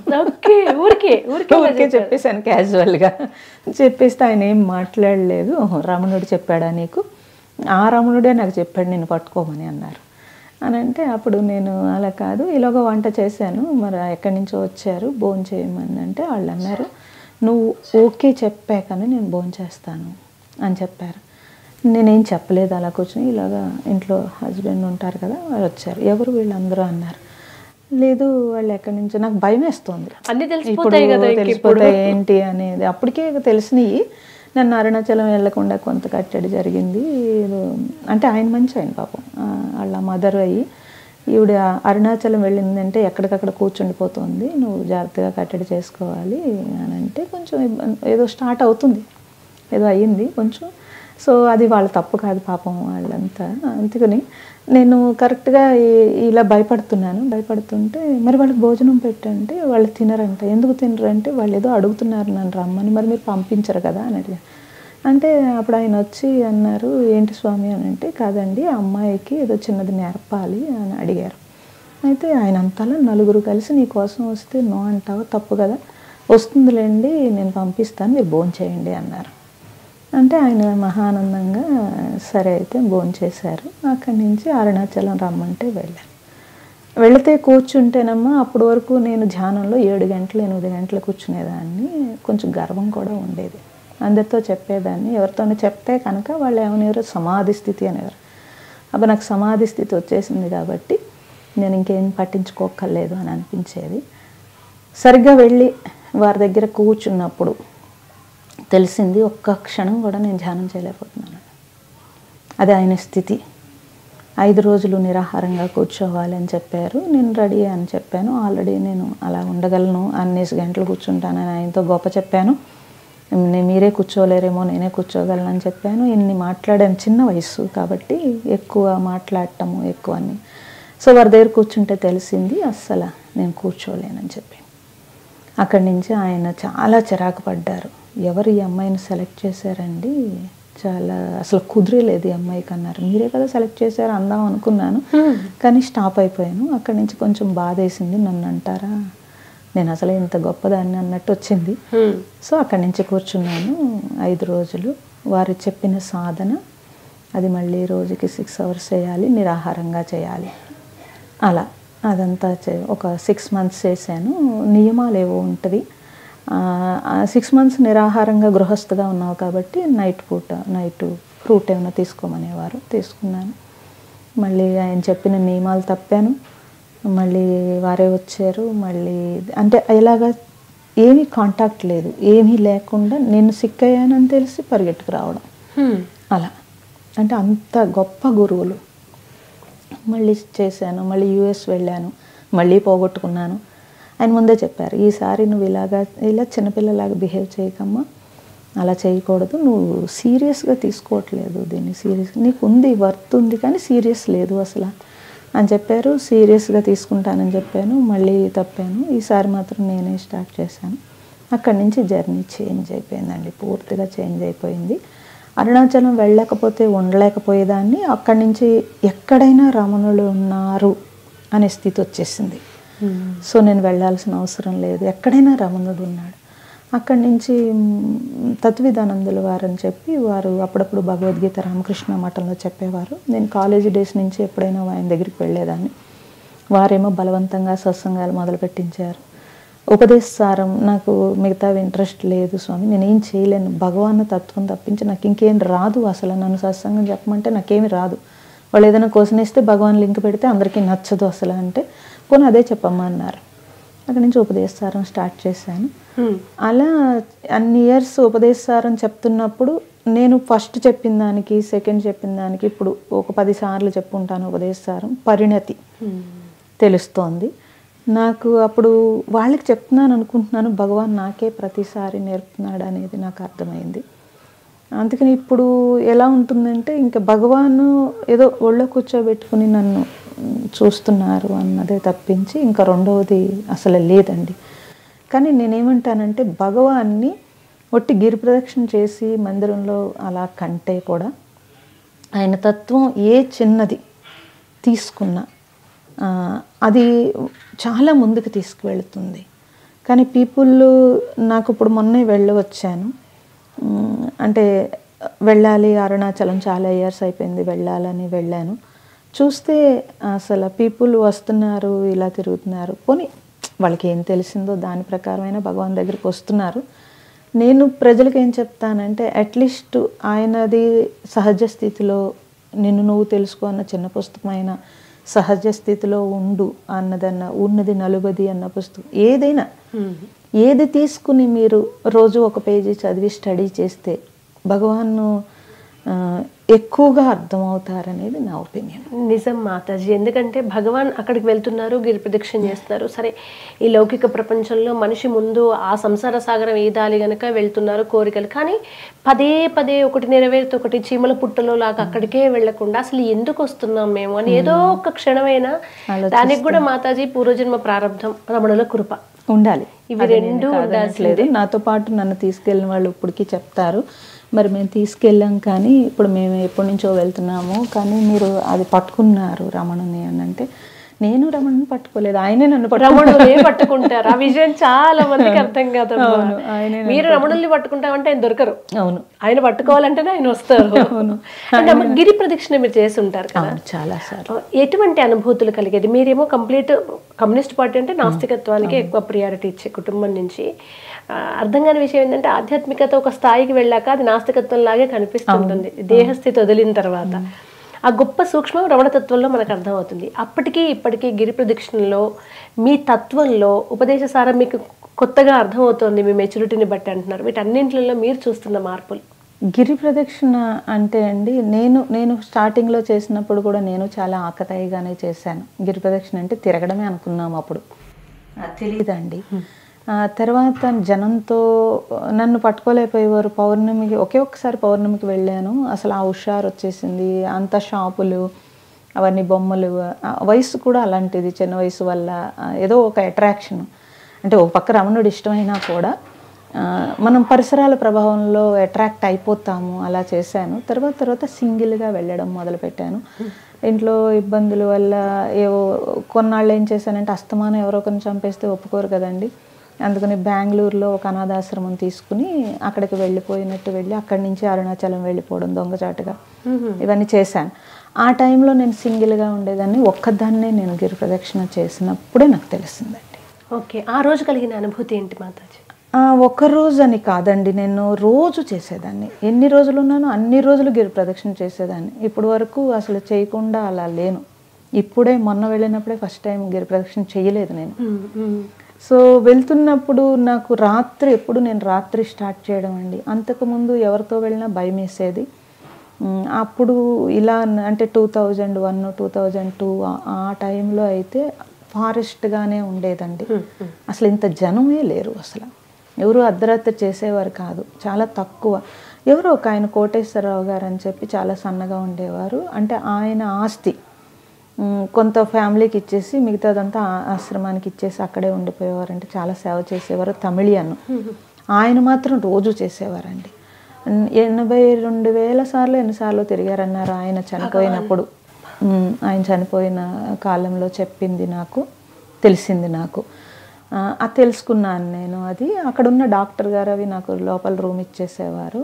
ఊరికే చెప్పేశాను క్యాజువల్గా. చెప్పేస్తే ఆయన ఏం మాట్లాడలేదు. రమణుడు చెప్పాడా నీకు? ఆ రమణుడే నాకు చెప్పాడు నిన్ను పట్టుకోమని అన్నారు. అని అంటే అప్పుడు నేను అలా కాదు, ఇలాగ వంట చేశాను, మరి ఎక్కడి నుంచో వచ్చారు భోజనం చేయమని అంటే వాళ్ళు అన్నారు నువ్వు ఓకే చెప్పాకనే నేను భోజనం చేస్తాను అని చెప్పారు. నేనేం చెప్పలేదు, అలా కూర్చొని ఇలాగా ఇంట్లో హస్బెండ్ ఉంటారు కదా వాళ్ళు వచ్చారు. ఎవరు వీళ్ళందరూ అన్నారు. లేదు వాళ్ళు ఎక్కడి నుంచో, నాకు భయం వేస్తుంది ఇప్పుడు తెలిసిపోతాయి ఏంటి అనేది. అప్పటికే తెలిసినవి. నన్ను అరుణాచలం వెళ్ళకుండా కొంత కట్టడి జరిగింది. అంటే ఆయన మంచి ఆయన పాపం, వాళ్ళ మదర్ అయ్యి ఈవిడ అరుణాచలం వెళ్ళిందంటే ఎక్కడికక్కడ కూర్చుండిపోతుంది, నువ్వు జాగ్రత్తగా కట్టడి చేసుకోవాలి అని అంటే కొంచెం ఏదో స్టార్ట్ అవుతుంది, ఏదో అయ్యింది కొంచెం. సో అది వాళ్ళ తప్పు కాదు పాపం వాళ్ళంతా. అందుకని నేను కరెక్ట్గా ఇలా భయపడుతుంటే మరి వాళ్ళకి భోజనం పెట్టంటే వాళ్ళు తినరంట. ఎందుకు తినరంటే వాళ్ళు ఏదో అడుగుతున్నారు నన్ను రమ్మని, మరి మీరు పంపించరు కదా అని అడిగాను. అంటే అప్పుడు ఆయన వచ్చి అన్నారు ఏంటి స్వామి అని అంటే, కాదండి ఆ అమ్మాయికి ఏదో చిన్నది నేర్పాలి అని అడిగారు. అయితే ఆయన అంతలా నలుగురు కలిసి నీ కోసం వస్తే నో అంటావా, తప్పు కదా, వస్తుందిలేండి నేను పంపిస్తాను మీరు భోజనం చేయండి అన్నారు. అంటే ఆయన మహానందంగా సరే అయితే భోజనం చేశారు. అక్కడి నుంచి అరుణాచలం రమ్మంటే వెళ్ళాను. వెళితే కూర్చుంటేనమ్మా అప్పటి వరకు నేను ధ్యానంలో 7 గంటలు 8 గంటలు కూర్చునేదాన్ని. కొంచెం గర్వం కూడా ఉండేది, అందరితో చెప్పేదాన్ని. ఎవరితోనే చెప్తే కనుక వాళ్ళు ఏమనేవారు సమాధి స్థితి అనేవారు. అప్పుడు నాకు సమాధి స్థితి వచ్చేసింది కాబట్టి నేను ఇంకేం పట్టించుకోక్కర్లేదు అని అనిపించేది. సరిగ్గా వెళ్ళి వారి దగ్గర కూర్చున్నప్పుడు తెలిసింది ఒక్క క్షణం కూడా నేను ధ్యానం చేయలేకపోతున్నాను. అది ఆయన స్థితి. 5 రోజులు నిరాహారంగా కూర్చోవాలి అని చెప్పారు. నేను రెడీ అని చెప్పాను. ఆల్రెడీ నేను అలా ఉండగలను, అన్నేసి గంటలు కూర్చుంటానని ఆయనతో గొప్ప చెప్పాను. మీరే కూర్చోలేరేమో నేనే కూర్చోగలను అని చెప్పాను. ఇన్ని మాట్లాడాను, చిన్న వయసు కాబట్టి ఎక్కువ మాట్లాడటము ఎక్కువ అని. సో వారి దగ్గర కూర్చుంటే తెలిసింది అస్సలు నేను కూర్చోలేనని చెప్పి. అక్కడి నుంచి ఆయన చాలా చిరాకు పడ్డారు. ఎవరు ఈ అమ్మాయిని సెలెక్ట్ చేశారండి, చాలా అసలు కుదిరేలేదు ఈ అమ్మాయికి అన్నారు. మీరే కదా సెలెక్ట్ చేశారు అందాం అనుకున్నాను కానీ స్టాప్ అయిపోయాను. అక్కడి నుంచి కొంచెం బాధ వేసింది, నన్ను అంటారా నేను అసలు ఇంత గొప్పదాన్ని అన్నట్టు వచ్చింది. సో అక్కడి నుంచి కూర్చున్నాను 5 రోజులు. వారు చెప్పిన సాధన అది మళ్ళీ రోజుకి 6 hours చేయాలి, నిరాహారంగా చేయాలి. అలా అదంతా ఒక 6 months చేశాను. నియమాలు ఏవో ఉంటుంది. 6 months నిరాహారంగా గృహస్థగా ఉన్నావు కాబట్టి నైట్ ఫ్రూట్ ఏమైనా తీసుకోమనేవారు, తీసుకున్నాను. మళ్ళీ ఆయన చెప్పిన నియమాలు తప్పాను. మళ్ళీ వారే వచ్చారు. మళ్ళీ అంటే ఇలాగా ఏమీ కాంటాక్ట్ లేదు, ఏమీ లేకుండా నేను సిక్ అయ్యానని తెలిసి పరిగెట్టుకు రావడం అలా. అంటే అంత గొప్ప గురువులు. మళ్ళీ చేశాను. మళ్ళీ US వెళ్ళాను, మళ్ళీ పోగొట్టుకున్నాను. ఆయన ముందే చెప్పారు ఈసారి నువ్వు ఇలా చిన్నపిల్లలాగా బిహేవ్ చేయకమ్మా, అలా చేయకూడదు, నువ్వు సీరియస్గా తీసుకోవట్లేదు దీన్ని, సీరియస్గా నీకు ఉంది వర్త్ ఉంది కానీ సీరియస్ లేదు అసలు అని చెప్పారు. సీరియస్గా తీసుకుంటానని చెప్పాను, మళ్ళీ తప్పాను. ఈసారి మాత్రం నేనే స్టార్ట్ చేశాను. అక్కడి నుంచి జర్నీ చేంజ్ అయిపోయిందండి, పూర్తిగా చేంజ్ అయిపోయింది. అరుణాచలం వెళ్ళకపోతే ఉండలేకపోయేదాన్ని. అక్కడి నుంచి ఎక్కడైనా రమణులు ఉన్నారు అనే స్థితి వచ్చేసింది. సో నేను వెళ్ళాల్సిన అవసరం లేదు, ఎక్కడైనా రమణుడు ఉన్నాడు. అక్కడి నుంచి తత్విదానందుల వారు అని చెప్పి వారు అప్పుడప్పుడు భగవద్గీత రామకృష్ణ మఠంలో చెప్పేవారు. నేను కాలేజీ డేస్ నుంచి ఎప్పుడైనా ఆయన దగ్గరికి వెళ్ళేదాన్ని. వారేమో బలవంతంగా సత్సంగాలు మొదలు పెట్టించారు. ఉపదేశసారం నాకు మిగతావి ఇంట్రెస్ట్ లేదు స్వామి, నేనేం చేయలేను, భగవాన్ తత్వం తప్పించి నాకు ఇంకేం రాదు, అసలు నన్ను సత్సంగం చెప్పమంటే నాకేమి రాదు, వాళ్ళు ఏదైనా క్వశ్చన్ ఇస్తే భగవాన్ లింక్ పెడితే అందరికీ నచ్చదు అసలు అంటే పోనీ అదే చెప్పమ్మా అన్నారు. అక్కడి నుంచి ఉపదేశసారం స్టార్ట్ చేశాను. అలా అన్ని ఇయర్స్ ఉపదేశసారం చెప్తున్నప్పుడు నేను ఫస్ట్ చెప్పిన దానికి సెకండ్ చెప్పిన దానికి ఇప్పుడు ఒక 10 సార్లు చెప్పుంటాను ఉపదేశసారం. పరిణతి తెలుస్తోంది నాకు. అప్పుడు వాళ్ళకి చెప్తున్నాను అనుకుంటున్నాను, భగవాన్ నాకే ప్రతిసారి నేర్పుతున్నాడు అనేది నాకు అర్థమైంది. అందుకని ఇప్పుడు ఎలా ఉంటుందంటే ఇంకా భగవాను ఏదో ఒళ్ళో కూర్చోబెట్టుకుని నన్ను చూస్తున్నారు అన్నదే తప్పించి ఇంకా రెండవది అసలు లేదండి. కానీ నేనేమంటానంటే భగవాన్ని ఒట్టి గిరి ప్రదక్షిణ చేసి మందిరంలో అలా కంటే కూడా ఆయన తత్వం ఏ చిన్నది తీసుకున్నా అది చాలా ముందుకు తీసుకువెళుతుంది. కానీ నాకు ఇప్పుడు మొన్నే వెళ్ళవచ్చాను, అంటే వెళ్ళాలి అరుణాచలం, చాలా ఇయర్స్ అయిపోయింది వెళ్ళాలని వెళ్ళాను. చూస్తే అసలు పీపుల్ వస్తున్నారు, ఇలా తిరుగుతున్నారు. పోనీ వాళ్ళకి ఏం తెలిసిందో దాని ప్రకారమైన భగవాన్ దగ్గరికి వస్తున్నారు. నేను ప్రజలకు ఏం చెప్తానంటే అట్లీస్ట్ ఆయనది సహజ స్థితిలో నిన్ను నువ్వు తెలుసుకో అన్న చిన్న పుస్తకమైన సహజ స్థితిలో ఉండు అన్నదన్న ఉన్నది నలుబది అన్న పుస్తకం ఏదైనా ఏది తీసుకుని మీరు రోజు ఒక పేజీ చదివి స్టడీ చేస్తే భగవాన్ను ఎక్కువగా అర్థమవుతారనేది నా ఒపీనియన్. నిజం మాతాజీ, ఎందుకంటే భగవాన్ అక్కడికి వెళ్తున్నారు, గిరి ప్రదక్షిణ చేస్తారు. సరే, ఈ లౌకిక ప్రపంచంలో మనిషి ముందు ఆ సంసార సాగరం ఈదాలి గనక వెళ్తున్నారు కోరికలు. కానీ పదే పదే ఒకటి నెరవేరుతూ ఒకటి చీమల పుట్టలో లాగా అక్కడికే వెళ్లకుండా అసలు ఎందుకు వస్తున్నాం మేము అని ఏదో ఒక క్షణమైనా దానికి కూడా మాతాజీ పూర్వజన్మ ప్రారంభం, రమణుల కృప ఉండాలి. ఇవి రెండు ఉండాల్సిందే. నాతో పాటు నన్ను తీసుకెళ్ళిన వాళ్ళు ఇప్పటికీ చెప్తారు, మరి మేము తీసుకెళ్ళాం కానీ ఇప్పుడు మేము ఎప్పటి నుంచో వెళ్తున్నాము, కానీ మీరు అది పట్టుకున్నారు రమణుని అని అంటే, నేను రమణుని పట్టుకోలేదు, ఆయనే నన్ను రమణులే పట్టుకుంటారు. ఆ విజయం చాలా మందికి అర్థం కాదు. మీరు రమణుల్ని పట్టుకుంటామంటే ఆయన దొరకరు. అవును, ఆయన పట్టుకోవాలంటేనే ఆయన వస్తారు. అంటే గిరి ప్రదక్షిణ మీరు చేసి ఉంటారు కదా చాలా సార్లు. ఎటువంటి అనుభూతులు కలిగేది? మీరేమో కంప్లీట్ కమ్యూనిస్ట్ పార్టీ అంటే నాస్తికత్వానికి ఎక్కువ ప్రియారిటీ ఇచ్చే కుటుంబం నుంచి, అర్థం కాని విషయం ఏంటంటే ఆధ్యాత్మికత ఒక స్థాయికి వెళ్ళాక అది నాస్తికత్వం లాగే కనిపిస్తుంటుంది దేహస్థితి వదిలిన తర్వాత. ఆ గొప్ప సూక్ష్మం రమణతత్వంలో మనకు అర్థమవుతుంది. అప్పటికీ ఇప్పటికీ గిరి ప్రదక్షిణలో మీ తత్వంలో ఉపదేశసారం మీకు కొత్తగా అర్థమవుతుంది, మీ మెచ్యూరిటీని బట్టి అంటున్నారు. వీటన్నింటిలో మీరు చూస్తున్న మార్పులు? గిరి ప్రదక్షిణ అంటే అండి, నేను స్టార్టింగ్లో చేసినప్పుడు కూడా నేను చాలా ఆకతాయిగానే చేశాను. గిరి ప్రదక్షిణ అంటే తిరగడమే అనుకున్నాము, అప్పుడు తెలియదండి. తర్వాత జనంతో నన్ను పట్టుకోలేకపోయేవారు. పౌర్ణమికి ఒక్కసారి పౌర్ణమికి వెళ్ళాను, అసలు ఆ హుషారు వచ్చేసింది. అంత షాపులు, అవన్నీ బొమ్మలు, వయసు కూడా అలాంటిది, చిన్న వయసు వల్ల ఏదో ఒక అట్రాక్షన్. అంటే ఒక పక్క రమణుడు ఇష్టమైనా కూడా మనం పరిసరాల ప్రభావంలో అట్రాక్ట్ అయిపోతాము, అలా చేశాను. తర్వాత సింగిల్గా వెళ్ళడం మొదలుపెట్టాను. ఇంట్లో ఇబ్బందుల వల్ల ఏవో కొన్నాళ్ళు ఏం చేశానంటే, అస్తమానం ఎవరో ఒకరిని చంపేస్తే ఒప్పుకోరు కదండి. అందుకని బెంగళూరులో ఒక అనాథాశ్రమం తీసుకుని అక్కడికి వెళ్ళి అక్కడి నుంచి అరుణాచలం వెళ్ళిపోవడం దొంగచాటుగా, ఇవన్నీ చేశాను. ఆ టైంలో నేను సింగిల్గా ఉండేదాన్ని, ఒక్కదాన్నే నేను గిరి ప్రదక్షిణ చేసినప్పుడే నాకు తెలిసిందండి. ఓకే, ఆ రోజు కలిగిన అనుభూతి ఏంటి మాతాజీ? ఒక్కరోజు అని కాదండి, నేను రోజు చేసేదాన్ని. ఎన్ని రోజులు ఉన్నానో అన్ని రోజులు గిరి ప్రదక్షిణ చేసేదాన్ని. ఇప్పుడు వరకు అసలు చేయకుండా అలా లేను. ఇప్పుడే మొన్న వెళ్ళినప్పుడే ఫస్ట్ టైం గిరి ప్రదక్షిణ చేయలేదు నేను. సో వెళ్తున్నప్పుడు నాకు ఎప్పుడు నేను రాత్రి స్టార్ట్ చేయడం అండి. అంతకుముందు ఎవరితో వెళ్ళినా భయం వేసేది. అప్పుడు ఇలా అంటే 2001, 2002 ఆ టైంలో అయితే ఫారెస్ట్గానే ఉండేదండి. అసలు ఇంత జనమే లేరు, అసలు ఎవరు అర్ధరాత్రి చేసేవారు కాదు, చాలా తక్కువ. ఎవరో ఒక ఆయన కోటేశ్వరరావు గారు అని చెప్పి చాలా సన్నగా ఉండేవారు. అంటే ఆయన ఆస్తి కొంత ఫ్యామిలీకి ఇచ్చేసి మిగతాదంతా ఆశ్రమానికి ఇచ్చేసి అక్కడే ఉండిపోయేవారంటే చాలా సేవ చేసేవారు. తమిళియన్ ఆయన మాత్రం రోజు చేసేవారండి. 82,000 సార్లు ఎన్నిసార్లు తిరిగారన్నారు ఆయన చనిపోయినప్పుడు. ఆయన చనిపోయిన కాలంలో చెప్పింది నాకు, తెలిసింది నాకు. అది తెలుసుకున్నాను నేను. అది అక్కడున్న డాక్టర్ గారు అవి నాకు లోపల రూమ్ ఇచ్చేసేవారు.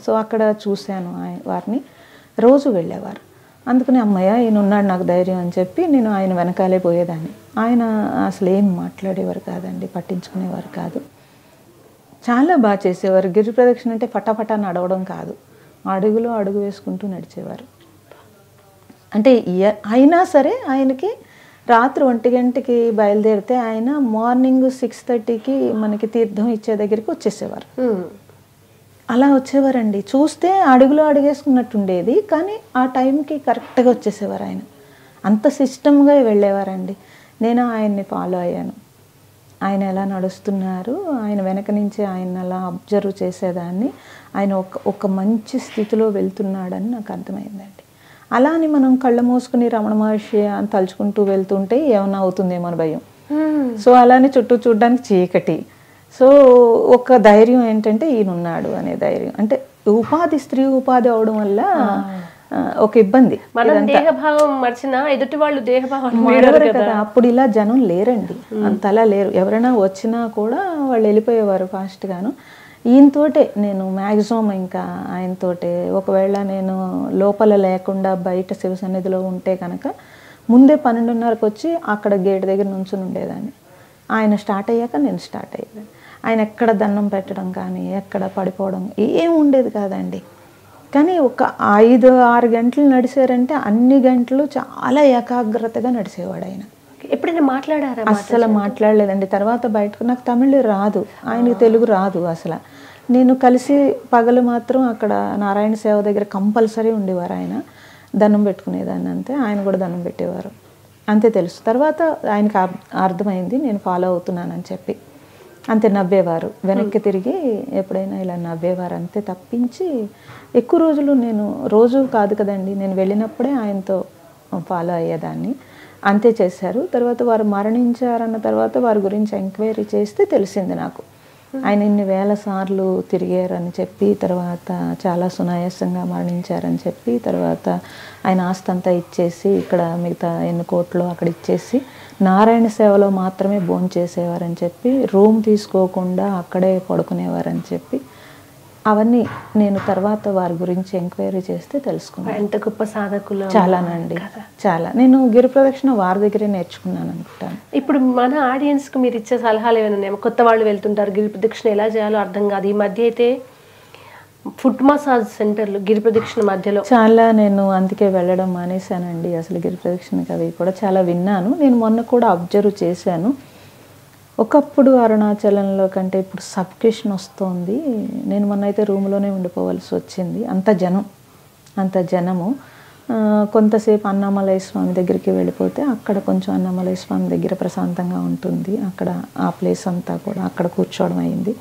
సో అక్కడ చూశాను వారిని, రోజు వెళ్ళేవారు. అందుకని అమ్మయ్య ఈయన ఉన్నాడు నాకు ధైర్యం అని చెప్పి నేను ఆయన వెనకాలే పోయేదాన్ని. ఆయన అసలు ఏం మాట్లాడేవారు కాదండి, పట్టించుకునేవారు కాదు. చాలా బాగా చేసేవారు. గిరి ప్రదక్షిణ అంటే పటాపటా నడవడం కాదు, అడుగు వేసుకుంటూ నడిచేవారు. అంటే అయినా సరే ఆయనకి రాత్రి 1 గంటకి బయలుదేరితే ఆయన మార్నింగ్ 6:30కి మనకి తీర్థం ఇచ్చే దగ్గరికి వచ్చేసేవారు. అలా వచ్చేవారండి. చూస్తే అడుగేసుకున్నట్టు ఉండేది, కానీ ఆ టైంకి కరెక్ట్గా వచ్చేసేవారు ఆయన. అంత సిస్టమ్గా వెళ్ళేవారండి. నేను ఆయన్ని ఫాలో అయ్యాను. ఆయన ఎలా నడుస్తున్నారు, ఆయన వెనక నుంచి ఆయన అలా అబ్జర్వ్ చేసేదాన్ని. ఆయన ఒక మంచి స్థితిలో వెళ్తున్నాడని నాకు అర్థమైందండి. అలా అని మనం కళ్ళ మూసుకుని రమణ మహర్షి అని తలుచుకుంటూ వెళ్తుంటే ఏమన్నా అవుతుందేమో అని భయం. సో అలానే చుట్టూ చూడడానికి చీకటి. సో ఒక ధైర్యం ఏంటంటే ఈయనున్నాడు అనే ధైర్యం. అంటే ఉపాధి, స్త్రీ ఉపాధి అవడం వల్ల ఒక ఇబ్బంది. మనం దేహభావం మర్చినా ఎదుటి వాళ్ళు దేహభావం కదా. అప్పుడు ఇలా జనం లేరండి, అంతలా లేరు. ఎవరైనా వచ్చినా కూడా వాళ్ళు వెళ్ళిపోయేవారు ఫాస్ట్గాను. ఈయనతోటే నేను మ్యాక్సిమం ఇంకా ఆయనతోటే, ఒకవేళ నేను లోపల లేకుండా బయట శివ సన్నిధిలో ఉంటే కనుక ముందే 12:30కి వచ్చి అక్కడ గేట్ దగ్గర నుంచుని ఉండేదాన్ని. ఆయన స్టార్ట్ అయ్యాక నేను స్టార్ట్ అయ్యేదాన్ని. ఆయన ఎక్కడ దండం పెట్టడం కానీ ఎక్కడ పడిపోవడం ఏం ఉండేది కాదండి. కానీ ఒక 5-6 గంటలు నడిచారంటే అన్ని గంటలు చాలా ఏకాగ్రతగా నడిచేవాడు ఆయన. ఎప్పుడైనా మాట్లాడారా? అస్సలు మాట్లాడలేదండి. తర్వాత బయటకు నాకు తమిళ్ రాదు, ఆయనకు తెలుగు రాదు అసలు. నేను కలిసి పగలు మాత్రం అక్కడ నారాయణ సేవ దగ్గర కంపల్సరీ ఉండేవారు. ఆయన దండం పెట్టుకునేదాన్ని అంతే, ఆయన కూడా దండం పెట్టేవారు అంతే తెలుసు. తర్వాత ఆయనకు అర్థమైంది నేను ఫాలో అవుతున్నానని చెప్పి అంతే నవ్వేవారు. వెనక్కి తిరిగి ఎప్పుడైనా ఇలా నవ్వేవారు అంతే తప్పించి ఎక్కువ రోజులు నేను రోజు కాదు కదండి, నేను వెళ్ళినప్పుడే ఆయనతో ఫాలో అయ్యేదాన్ని. అంతే చేశారు. తర్వాత వారు మరణించారన్న తర్వాత వారి గురించి ఎంక్వైరీ చేస్తే తెలిసింది నాకు ఆయన ఇన్ని వేల సార్లు తిరిగారని చెప్పి, తర్వాత చాలా సునాయాసంగా మరణించారని చెప్పి, తర్వాత ఆయన ఆస్తి అంతా ఇచ్చేసి ఇక్కడ మిగతా ఎన్ని కోట్లు అక్కడ ఇచ్చేసి నారాయణ సేవలో మాత్రమే భోంచేసేవారని చెప్పి, రూమ్ తీసుకోకుండా అక్కడే పడుకునేవారని చెప్పి, అవన్నీ నేను తర్వాత వారి గురించి ఎంక్వైరీ చేస్తే తెలుసుకున్నాను. ఎంత గొప్ప సాధకులు. చాలానండి, చాలా. నేను గిరి ప్రదక్షిణ వారి దగ్గరే నేర్చుకున్నాను అనుకుంటాను. ఇప్పుడు మన ఆడియన్స్కి మీరు ఇచ్చే సలహాలు ఏమైనా ఉన్నాయా? కొత్త వాళ్ళు వెళ్తుంటారు, గిరి ప్రదక్షిణ ఎలా చేయాలో అర్థం కాదు. ఈ మధ్య అయితే ఫుట్ మసాజ్ సెంటర్లు గిరి ప్రదక్షిణ మధ్యలో చాలా, నేను అందుకే వెళ్ళడం మానేశానండి. అసలు గిరి ప్రదక్షిణకి అవి కూడా చాలా విన్నాను. నేను మొన్న కూడా అబ్జర్వ్ చేశాను. ఒకప్పుడు అరుణాచలంలో కంటే ఇప్పుడు సబ్స్క్రిప్షన్ వస్తుంది. నేను మొన్న అయితే రూమ్లోనే ఉండిపోవాల్సి వచ్చింది, అంత జనము. కొంతసేపు అన్నామలై స్వామి దగ్గరికి వెళ్ళిపోతే అక్కడ కొంచెం అన్నామలై స్వామి దగ్గర ప్రశాంతంగా ఉంటుంది. అక్కడ ఆ ప్లేస్ అంతా కూడా అక్కడ కూర్చోవడం అయింది.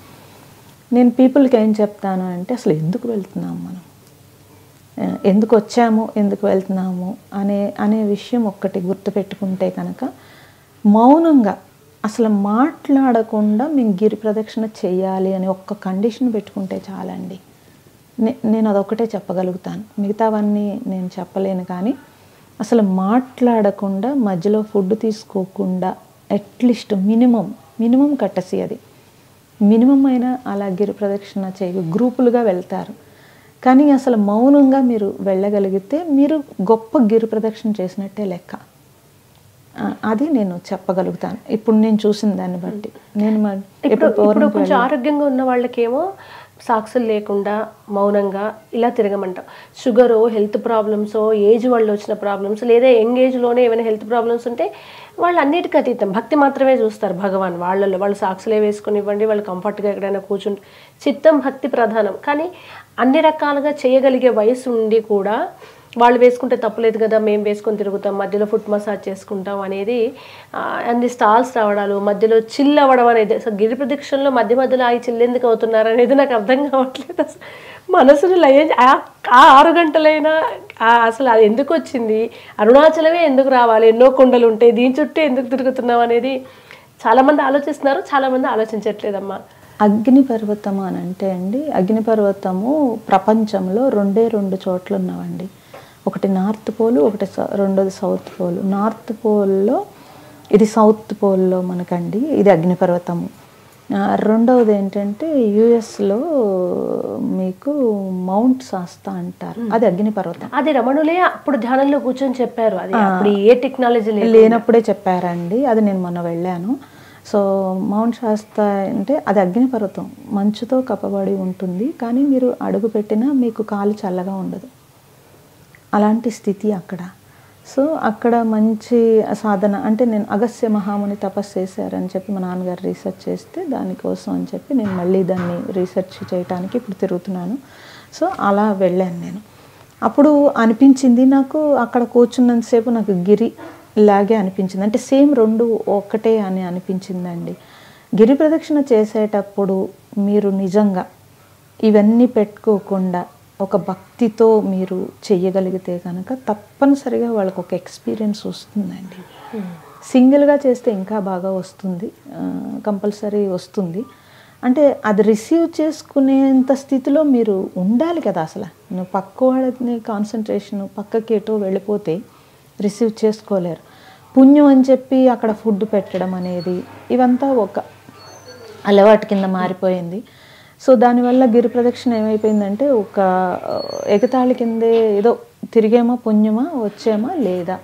నేను పీపుల్కి ఏం చెప్తాను అంటే అసలు ఎందుకు వెళ్తున్నాము మనం, ఎందుకు వచ్చాము, ఎందుకు వెళ్తున్నాము అనే విషయం ఒక్కటి గుర్తుపెట్టుకుంటే కనుక మౌనంగా అసలు మాట్లాడకుండా మేము గిరి ప్రదక్షిణ చేయాలి అని ఒక్క కండిషన్ పెట్టుకుంటే చాలండి. నేను అదొక్కటే చెప్పగలుగుతాను, మిగతావన్నీ నేను చెప్పలేను. కానీ అసలు మాట్లాడకుండా మధ్యలో ఫుడ్ తీసుకోకుండా అట్లీస్ట్ మినిమం కట్టసి అది మినిమం అయినా అలా గిరి ప్రదక్షిణ గ్రూపులుగా వెళ్తారు. కానీ అసలు మౌనంగా మీరు వెళ్ళగలిగితే మీరు గొప్ప గిరి ప్రదక్షిణ చేసినట్టే లెక్క. అది నేను చెప్పగలుగుతాను ఇప్పుడు నేను చూసిన దాన్ని బట్టి. నేను ఇప్పుడు కొంచెం ఆరోగ్యంగా ఉన్న వాళ్ళకేమో సాక్సులు లేకుండా మౌనంగా ఇలా తిరగమంటాం. షుగరో, హెల్త్ ప్రాబ్లమ్సో, ఏజ్ వాళ్ళు వచ్చిన ప్రాబ్లమ్స్, లేదా యంగ్ ఏజ్లోనే ఏమైనా హెల్త్ ప్రాబ్లమ్స్ ఉంటే వాళ్ళు అన్నిటికీ అతీతం భక్తి మాత్రమే చూస్తారు భగవాన్. వాళ్ళు సాక్సులే వేసుకుని ఇవ్వండి, వాళ్ళు కంఫర్ట్గా ఎక్కడైనా కూర్చుంటే చిత్తం భక్తి ప్రధానం. కానీ అన్ని రకాలుగా చేయగలిగే వయసు ఉండి కూడా వాళ్ళు వేసుకుంటే తప్పులేదు కదా, మేము వేసుకొని తిరుగుతాం, మధ్యలో ఫుట్ మసాజ్ చేసుకుంటాం అనేది, అన్ని స్టాల్స్ రావడాలు, మధ్యలో చిల్ అవ్వడం అనేది, అసలు గిరి ప్రదక్షిణలో మధ్యలో ఆగి చిల్లెందుకు అవుతున్నారు అనేది నాకు అర్థం కావట్లేదు. అసలు మనసును ఆ 6 గంటలైనా అసలు అది ఎందుకు వచ్చింది, అరుణాచలమే ఎందుకు రావాలి, ఎన్నో కొండలు ఉంటాయి, దీని చుట్టూ ఎందుకు తిరుగుతున్నాం అనేది చాలామంది ఆలోచిస్తున్నారు, చాలామంది ఆలోచించట్లేదమ్మా. అగ్నిపర్వతము అని అంటే అండి, అగ్నిపర్వతము ప్రపంచంలో 2 చోట్ల ఉన్నామండి. ఒకటి నార్త్ పోల్, రెండోది సౌత్ పోల్. నార్త్ పోల్లో ఇది, సౌత్ పోల్లో మనకండి ఇది అగ్నిపర్వతము. రెండవది ఏంటంటే యుఎస్లో మీకు మౌంట్ శాస్తా అంటారు, అది అగ్నిపర్వతం. అది రమణులే అప్పుడు ధ్యానంలో కూర్చొని చెప్పారు, అది అప్పుడు ఏ టెక్నాలజీ లేనప్పుడే చెప్పారండి. అది నేను మొన్న వెళ్ళాను. సో మౌంట్ శాస్తా అంటే అది అగ్నిపర్వతం, మంచుతో కప్పబడి ఉంటుంది. కానీ మీరు అడుగు పెట్టినా మీకు కాలు చల్లగా ఉండదు, అలాంటి స్థితి అక్కడ. సో అక్కడ మంచి సాధన అంటే నేను అగస్త్య మహాముని తపస్సు చేశారని చెప్పి మా నాన్నగారు రీసెర్చ్ చేస్తే దానికోసం అని చెప్పి నేను మళ్ళీ దాన్ని రీసెర్చ్ చేయడానికి ఇప్పుడు తిరుగుతున్నాను. సో అలా వెళ్ళాను నేను. అప్పుడు అనిపించింది నాకు, అక్కడ కూర్చున్నంతసేపు నాకు గిరి లాగే అనిపించింది, అంటే సేమ్ 2 ఒక్కటే అని అనిపించిందండి. గిరి ప్రదక్షిణ చేసేటప్పుడు మీరు నిజంగా ఇవన్నీ పెట్టుకోకుండా ఒక భక్తితో మీరు చెయ్యగలిగితే కనుక తప్పనిసరిగా వాళ్ళకు ఒక ఎక్స్పీరియన్స్ వస్తుందండి. సింగిల్గా చేస్తే ఇంకా బాగా వస్తుంది, కంపల్సరీ వస్తుంది. అంటే అది రిసీవ్ చేసుకునేంత స్థితిలో మీరు ఉండాలి కదా. అసలు నువ్వు పక్క వాళ్ళని కాన్సన్ట్రేషన్ పక్కకి ఎటో వెళ్ళిపోతే రిసీవ్ చేసుకోలేరు. పుణ్యం అని చెప్పి అక్కడ ఫుడ్ పెట్టడం అనేది ఇవంతా ఒక అలవాటు కింద మారిపోయింది. సో దానివల్ల గిరి ప్రదక్షిణ ఏమైపోయిందంటే ఒక ఎగతాళి కిందే, ఏదో తిరిగేమో పుణ్యమా వచ్చేమా లేదా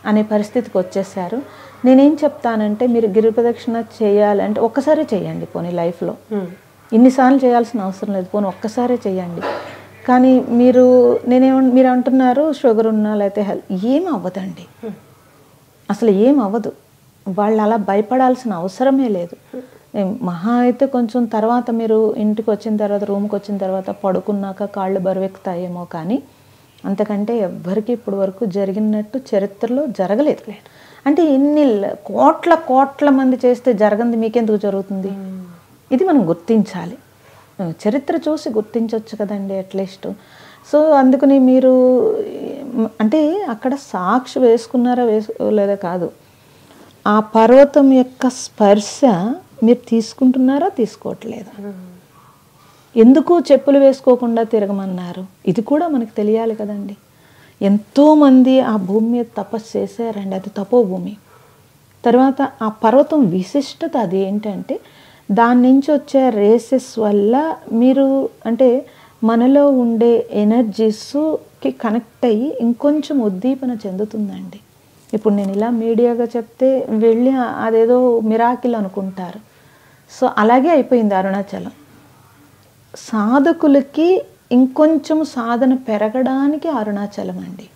అనే పరిస్థితికి వచ్చేసారు. నేనేం చెప్తానంటే మీరు గిరి ప్రదక్షిణ చేయాలంటే ఒక్కసారి చేయండి, పోనీ లైఫ్లో ఇన్నిసార్లు చేయాల్సిన అవసరం లేదు, పోనీ ఒక్కసారే చేయండి. కానీ మీరు మీరు అంటున్నారు షుగర్ ఉన్నా లేకపోతే హెల్త్, ఏం అవ్వదండి, అసలు ఏం అవ్వదు. వాళ్ళు అలా భయపడాల్సిన అవసరమే లేదు. మహా అయితే కొంచెం తర్వాత మీరు ఇంటికి వచ్చిన తర్వాత, రూమ్కి వచ్చిన తర్వాత పడుకున్నాక కాళ్ళు బరువెక్కుతాయేమో, కానీ అంతకంటే ఎవ్వరికి ఇప్పటి వరకు జరిగినట్టు చరిత్రలో జరగలేదు. అంటే ఇన్ని కోట్ల మంది చేస్తే జరగంది మీకెందుకు జరుగుతుంది? ఇది మనం గుర్తించాలి. చరిత్ర చూసి గుర్తించవచ్చు కదండి అట్లీస్ట్. సో అందుకని మీరు అంటే అక్కడ సాక్షి వేసుకున్నారా వేసుకోలేదా కాదు, ఆ పర్వతం యొక్క స్పర్శ మీరు తీసుకుంటున్నారా తీసుకోవట్లేదా, ఎందుకు చెప్పులు వేసుకోకుండా తిరగమన్నారు, ఇది కూడా మనకు తెలియాలి కదండి. ఎంతోమంది ఆ భూమి మీద తపస్సు చేశారండి, అది తపోభూమి. తర్వాత ఆ పర్వతం విశిష్టత అది ఏంటంటే దాని నుంచి వచ్చే రేసెస్ వల్ల మీరు అంటే మనలో ఉండే ఎనర్జీస్కి కనెక్ట్ అయ్యి ఇంకొంచెం ఉద్దీపన చెందుతుందండి. ఇప్పుడు నేను ఇలా మీడియాగా చెప్తే వెళ్ళి అదేదో మిరాకిల్ అనుకుంటారు. సో అలాగే అయిపోయింది అరుణాచలం. సాధకులకి ఇంకొంచెం సాధన పెరగడానికి అరుణాచలం అండి,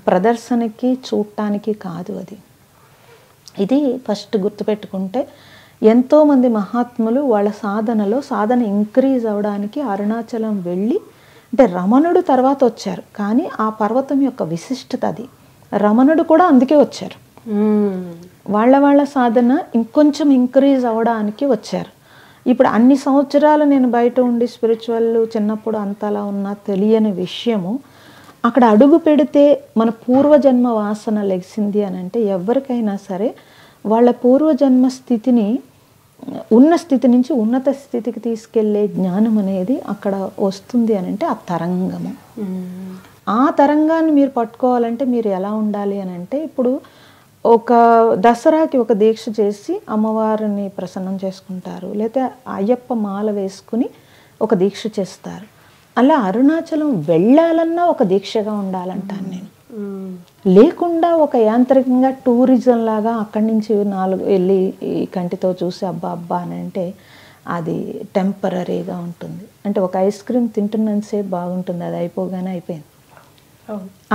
ప్రదర్శనకి చూడటానికి కాదు అది. ఇది ఫస్ట్ గుర్తుపెట్టుకుంటే ఎంతోమంది మహాత్ములు వాళ్ళ సాధన ఇంక్రీజ్ అవ్వడానికి అరుణాచలం వెళ్ళి, అంటే రమణుడు తర్వాత వచ్చారు కానీ ఆ పర్వతం యొక్క విశిష్టత అది. రమణుడు కూడా అందుకే వచ్చారు, వాళ్ళ సాధన ఇంకొంచెం ఇంక్రీజ్ అవ్వడానికి వచ్చారు. ఇప్పుడు అన్ని సంవత్సరాలు నేను బయట ఉండి స్పిరిచువల్ చిన్నప్పుడు అంతలా ఉన్నా తెలియని విషయము అక్కడ అడుగు పెడితే మన పూర్వజన్మ వాసన లెగిసింది అని అంటే ఎవరికైనా సరే వాళ్ళ పూర్వజన్మ స్థితిని ఉన్న స్థితి నుంచి ఉన్నత స్థితికి తీసుకెళ్లే జ్ఞానం అనేది అక్కడ వస్తుంది అని అంటే ఆ తరంగము. ఆ తరంగాన్ని మీరు పట్టుకోవాలంటే మీరు ఎలా ఉండాలి అని అంటే, ఇప్పుడు ఒక దసరాకి ఒక దీక్ష చేసి అమ్మవారిని ప్రసన్నం చేసుకుంటారు, లేకపోతే అయ్యప్ప మాల వేసుకుని ఒక దీక్ష చేస్తారు. అలా అరుణాచలం వెళ్ళాలన్నా ఒక దీక్షగా ఉండాలంటాను నేను. లేకుండా ఒక యాంత్రికంగా టూరిజం లాగా అక్కడి నుంచి 4 వెళ్ళి ఈ కంటితో చూసి అబ్బా అని అంటే అది టెంపరీగా ఉంటుంది. అంటే ఒక ఐస్ క్రీమ్ తింటున్నంతసేపు బాగుంటుంది, అది అయిపోగానే అయిపోయింది.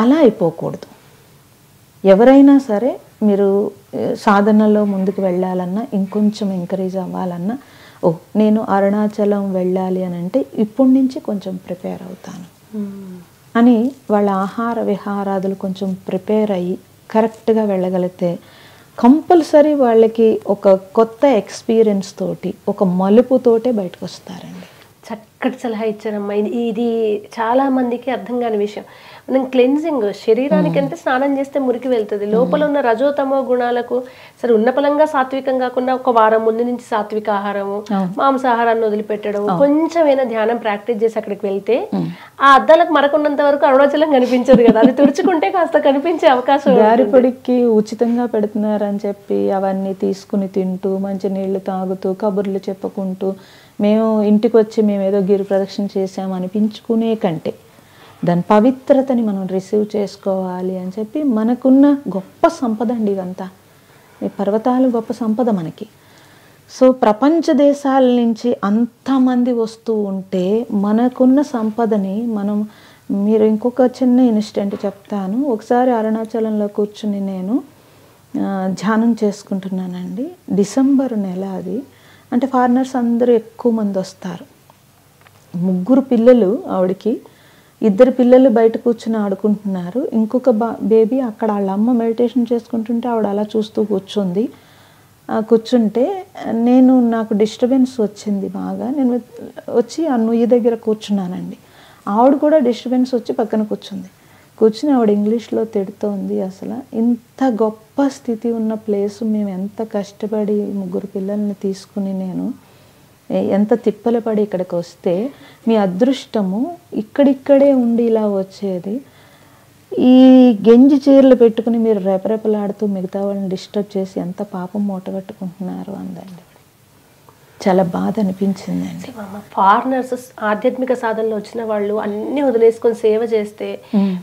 అలా అయిపోకూడదు. ఎవరైనా సరే మీరు సాధనలో ముందుకు వెళ్ళాలన్నా, ఇంకొంచెం ఎంకరేజ్ అవ్వాలన్నా, నేను అరుణాచలం వెళ్ళాలి అని అంటే ఇప్పటి నుంచి కొంచెం ప్రిపేర్ అవుతాను అని వాళ్ళ ఆహార విహారాదులు కొంచెం ప్రిపేర్ అయ్యి కరెక్ట్గా వెళ్ళగలిగితే కంపల్సరీ వాళ్ళకి ఒక కొత్త ఎక్స్పీరియన్స్ తోటి, ఒక మలుపుతోటే బయటకు వస్తారండి. చక్కటి సలహా ఇచ్చారమ్మా. ఇది చాలా మందికి అర్థం కాని విషయం. మనం క్లెన్జింగ్, శరీరానికి అంటే స్నానం చేస్తే మురికి వెళ్తుంది, లోపల ఉన్న రజోతమో గుణాలకు సరే ఉన్నపలంగా సాత్వికం కాకుండా ఒక వారం ముందు నుంచి సాత్విక ఆహారము, మాంసాహారాన్ని వదిలిపెట్టడం, కొంచెమైనా ధ్యానం ప్రాక్టీస్ చేసి అక్కడికి వెళ్తే ఆ అద్దాలకు మరకున్నంత వరకు అరుణాచలం కనిపించదు కదా, అది తుడుచుకుంటే కాస్త కనిపించే అవకాశం. గారిపొడికి ఉచితంగా పెడుతున్నారని చెప్పి అవన్నీ తీసుకుని తింటూ మంచి నీళ్లు తాగుతూ కబుర్లు చెప్పుకుంటూ మేము ఇంటికి వచ్చి మేము ఏదో గిరి ప్రదక్షిణ చేసాము అనిపించుకునే కంటే దాని పవిత్రతని మనం రిసీవ్ చేసుకోవాలి అని చెప్పి మనకున్న గొప్ప సంపద అండి ఇవంతా. ఈ పర్వతాలు గొప్ప సంపద మనకి. సో ప్రపంచ దేశాల నుంచి అంతమంది వస్తూ ఉంటే మనకున్న సంపదని మీరు ఇంకొక చిన్న ఇన్సిడెంట్ చెప్తాను. ఒకసారి అరుణాచలంలో కూర్చుని నేను ధ్యానం చేసుకుంటున్నానండి. డిసెంబర్ నెల అది. అంటే ఫారినర్స్ అందరూ ఎక్కువ మంది వస్తారు. 3 పిల్లలు ఆవిడకి, 2 పిల్లలు బయట కూర్చుని ఆడుకుంటున్నారు. ఇంకొక బేబీ అక్కడ వాళ్ళ అమ్మ మెడిటేషన్ చేసుకుంటుంటే ఆవిడ అలా చూస్తూ కూర్చుంది. కూర్చుంటే నాకు డిస్టర్బెన్స్ వచ్చింది బాగా. నేను వచ్చి ఆ నుయ్యి దగ్గర కూర్చున్నానండి. ఆవిడ కూడా డిస్టర్బెన్స్ వచ్చి పక్కన కూర్చుని ఆవిడ ఇంగ్లీష్లో తిడుతోంది. అసలు ఇంత గొప్ప స్థితి ఉన్న ప్లేసు మేము ఎంత కష్టపడి 3 పిల్లల్ని తీసుకుని నేను ఎంత తిప్పలు పడి ఇక్కడికి వస్తే మీ అదృష్టము ఇక్కడిక్కడే ఉండి ఇలా వచ్చేది. ఈ గెంజి చీరలు పెట్టుకుని మీరు రెపరెపలాడుతూ మిగతా వాళ్ళని డిస్టర్బ్ చేసి ఎంత పాపం మూటగట్టుకుంటున్నారు అందండి. చాలా బాధ అనిపించిందండి. ఫారినర్స్ ఆధ్యాత్మిక సాధనలో వచ్చిన వాళ్ళు అన్ని వదిలేసుకొని సేవ చేస్తే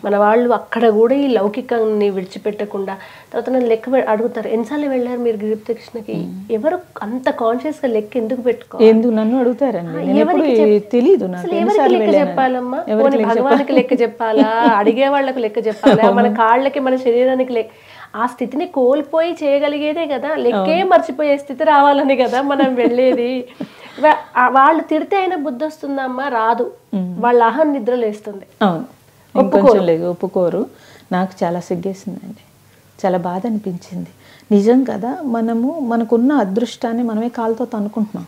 మన వాళ్ళు అక్కడ కూడా ఈ లౌకికాన్ని విడిచిపెట్టకుండా తర్వాత నన్ను లెక్క అడుగుతారు, ఎన్నిసార్లు వెళ్ళారు మీరు గిరిప్రదక్షిణకి? ఎవరు అంత కాన్షియస్ గా లెక్క ఎందుకు ఎందుకు నన్ను అడుగుతారండి? తెలీదు నాకు. ఎవరికి లెక్క చెప్పాలమ్మా? భగవానికి లెక్క చెప్పాలా? అడిగే వాళ్ళకు లెక్క చెప్పాలా? మన కాళ్ళకి మన శరీరానికి లెక్క. ఆ స్థితిని కోల్పోయి చేయగలిగేదే కదా, లెక్కే మర్చిపోయే స్థితి రావాలని కదా మనం వెళ్ళేది. వాళ్ళు తిడితే అయినా బుద్ధి వస్తుందమ్మా, రాదు. వాళ్ళ అహం నిద్రలేస్తుంది. అవును, ఒప్పుకోరు. నాకు చాలా సిగ్గేసిందండి, చాలా బాధ అనిపించింది. నిజం కదా, మనకున్న అదృష్టాన్ని మనమే కాలుతో తనుకుంటున్నాం.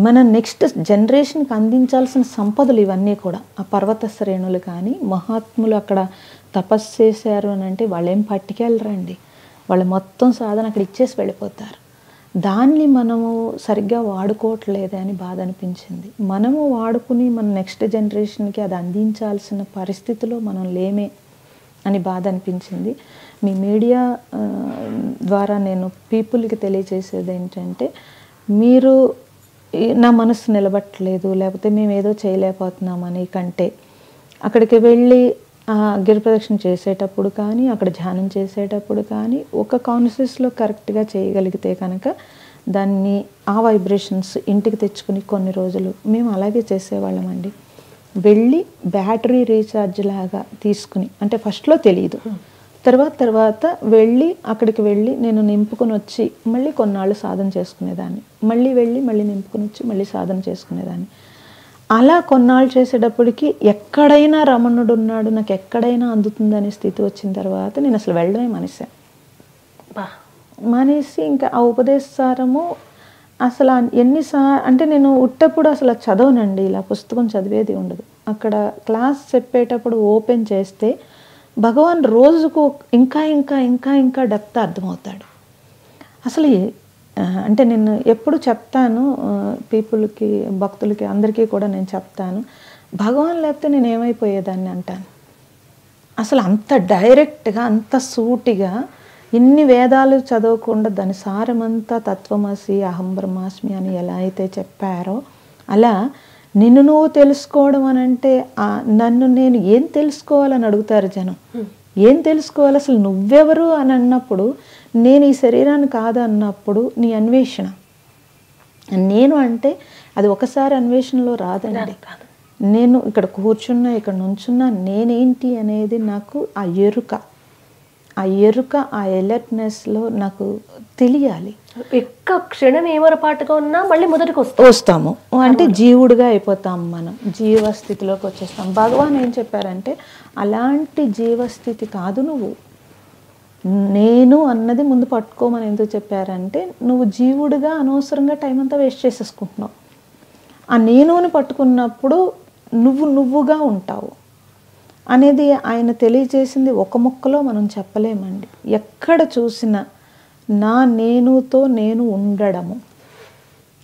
మన నెక్స్ట్ జనరేషన్కి అందించాల్సిన సంపదలు ఇవన్నీ కూడా. ఆ పర్వత శ్రేణులు కానీ మహాత్ములు అక్కడ తపస్సు చేశారు అని అంటే వాళ్ళేం పట్టుకెళ్ళరండి. వాళ్ళు మొత్తం సాధన అక్కడ ఇచ్చేసి వెళ్ళిపోతారు. దాన్ని మనము సరిగ్గా వాడుకోవట్లేదే అని బాధ అనిపించింది. మనము వాడుకుని మన నెక్స్ట్ జనరేషన్కి అది అందించాల్సిన పరిస్థితిలో మనం లేమే అని బాధ అనిపించింది. మీ మీడియా ద్వారా నేను పీపుల్కి తెలియజేసేది ఏంటంటే, మీరు నా మనసు నిలబట్టలేదు లేకపోతే మేము ఏదో చేయలేకపోతున్నామని కంటే అక్కడికి వెళ్ళి గిరిప్రదక్షిణ చేసేటప్పుడు కానీ అక్కడ ధ్యానం చేసేటప్పుడు కానీ ఒక కాన్షియస్లో కరెక్ట్గా చేయగలిగితే కనుక దాన్ని ఆ వైబ్రేషన్స్ ఇంటికి తెచ్చుకుని కొన్ని రోజులు మేము అలాగే చేసేవాళ్ళమండి. వెళ్ళి బ్యాటరీ రీఛార్జ్ లాగా తీసుకుని, అంటే ఫస్ట్లో తెలియదు, తర్వాత అక్కడికి వెళ్ళి నేను నింపుకొని వచ్చి మళ్ళీ కొన్నాళ్ళు సాధన చేసుకునేదాన్ని, మళ్ళీ వెళ్ళి మళ్ళీ నింపుకొని వచ్చి మళ్ళీ సాధన చేసుకునేదాన్ని. అలా కొన్నాళ్ళు చేసేటప్పటికి ఎక్కడైనా రమణుడు ఉన్నాడు, నాకు ఎక్కడైనా అందుతుందనే స్థితి వచ్చిన తర్వాత నేను అసలు వెళ్ళడమే మానేసి ఇంకా ఆ ఉపదేశసారము అసలు అంటే నేను ఉట్టప్పుడు అసలు చదవనండి, ఇలా పుస్తకం చదివేది ఉండదు. అక్కడ క్లాస్ చెప్పేటప్పుడు ఓపెన్ చేస్తే భగవాన్ రోజుకు ఇంకా ఇంకా ఇంకా ఇంకా డెప్త్ అర్థమవుతాడు. అసలు అంటే నేను ఎప్పుడు చెప్తాను పీపుల్కి, భక్తులకి, అందరికీ కూడా నేను చెప్తాను, భగవాన్ లేకపోతే నేను ఏమైపోయేదాన్ని అంటాను. అసలు అంత డైరెక్ట్గా అంత సూటిగా ఇన్ని వేదాలు చదవకుండా దాని సారమంతా తత్వమసి అహం బ్రహ్మాస్మి అని ఎలా అయితే చెప్పారో అలా నిన్ను నువ్వు తెలుసుకోవడం అని అంటే నన్ను నేను ఏం తెలుసుకోవాలని అడుగుతారు జనం. ఏం తెలుసుకోవాలి, అసలు నువ్వెవరు అని అన్నప్పుడు, నేను ఈ శరీరాన్ని కాదు అన్నప్పుడు నీ అన్వేషణ. నేను అంటే అది ఒకసారి అన్వేషణలో రాదండి. నేను ఇక్కడ కూర్చున్నా, ఇక్కడ నుంచున్నా, నేనేంటి అనేది నాకు ఆ ఎరుక ఆ అలర్ట్నెస్లో నాకు తెలియాలి. ఎక్క క్షణం ఏమరపాటుగా ఉన్నా మళ్ళీ మొదటికి వస్తాము అంటే జీవుడుగా అయిపోతాం, మనం జీవస్థితిలోకి వచ్చేస్తాం. భగవాన్ ఏం చెప్పారంటే అలాంటి జీవస్థితి కాదు నువ్వు, నేను అన్నది ముందు పట్టుకోమని ఎందుకు చెప్పారంటే, నువ్వు జీవుడుగా అనవసరంగా టైం అంతా వేస్ట్ చేసేసుకుంటున్నావు. ఆ నేనుని పట్టుకున్నప్పుడు నువ్వుగా ఉంటావు అనేది ఆయన తెలియజేసింది ఒక ముక్కలో మనం చెప్పలేమండి. ఎక్కడ చూసినా నా నేనుతో నేను ఉండడము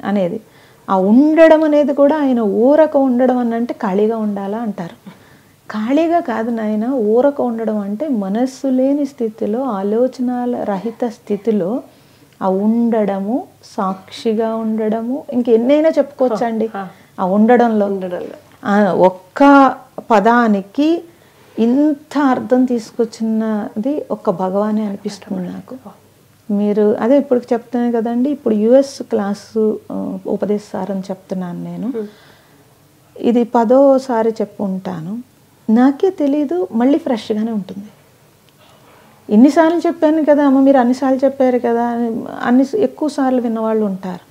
అనేది, ఆ ఉండడం అనేది కూడా ఆయన ఊరక ఉండడం అని అంటే ఖాళీగా ఉండాలా అంటారు. ఖాళీగా కాదు నాయన, ఊరక ఉండడం అంటే మనస్సు లేని స్థితిలో, ఆలోచనల రహిత స్థితిలో ఆ ఉండడము, సాక్షిగా ఉండడము, ఇంకెన్నైనా చెప్పుకోవచ్చండి. ఆ ఉండడంలో ఒక్క పదానికి ఇంత అర్థం తీసుకొచ్చినది ఒక్క భగవానే అనిపిస్తుంది నాకు. మీరు అదే ఇప్పుడు చెప్తున్నాను కదండి, ఇప్పుడు యుఎస్ క్లాసు ఉపదేశసారని చెప్తున్నాను నేను. ఇది 10వ సారి చెప్పుంటాను, నాకే తెలీదు, మళ్ళీ ఫ్రెష్గానే ఉంటుంది. ఇన్నిసార్లు చెప్పాను కదా అమ్మ, మీరు అన్నిసార్లు చెప్పారు కదా, ఎక్కువ సార్లు విన్నవాళ్ళు ఉంటారు.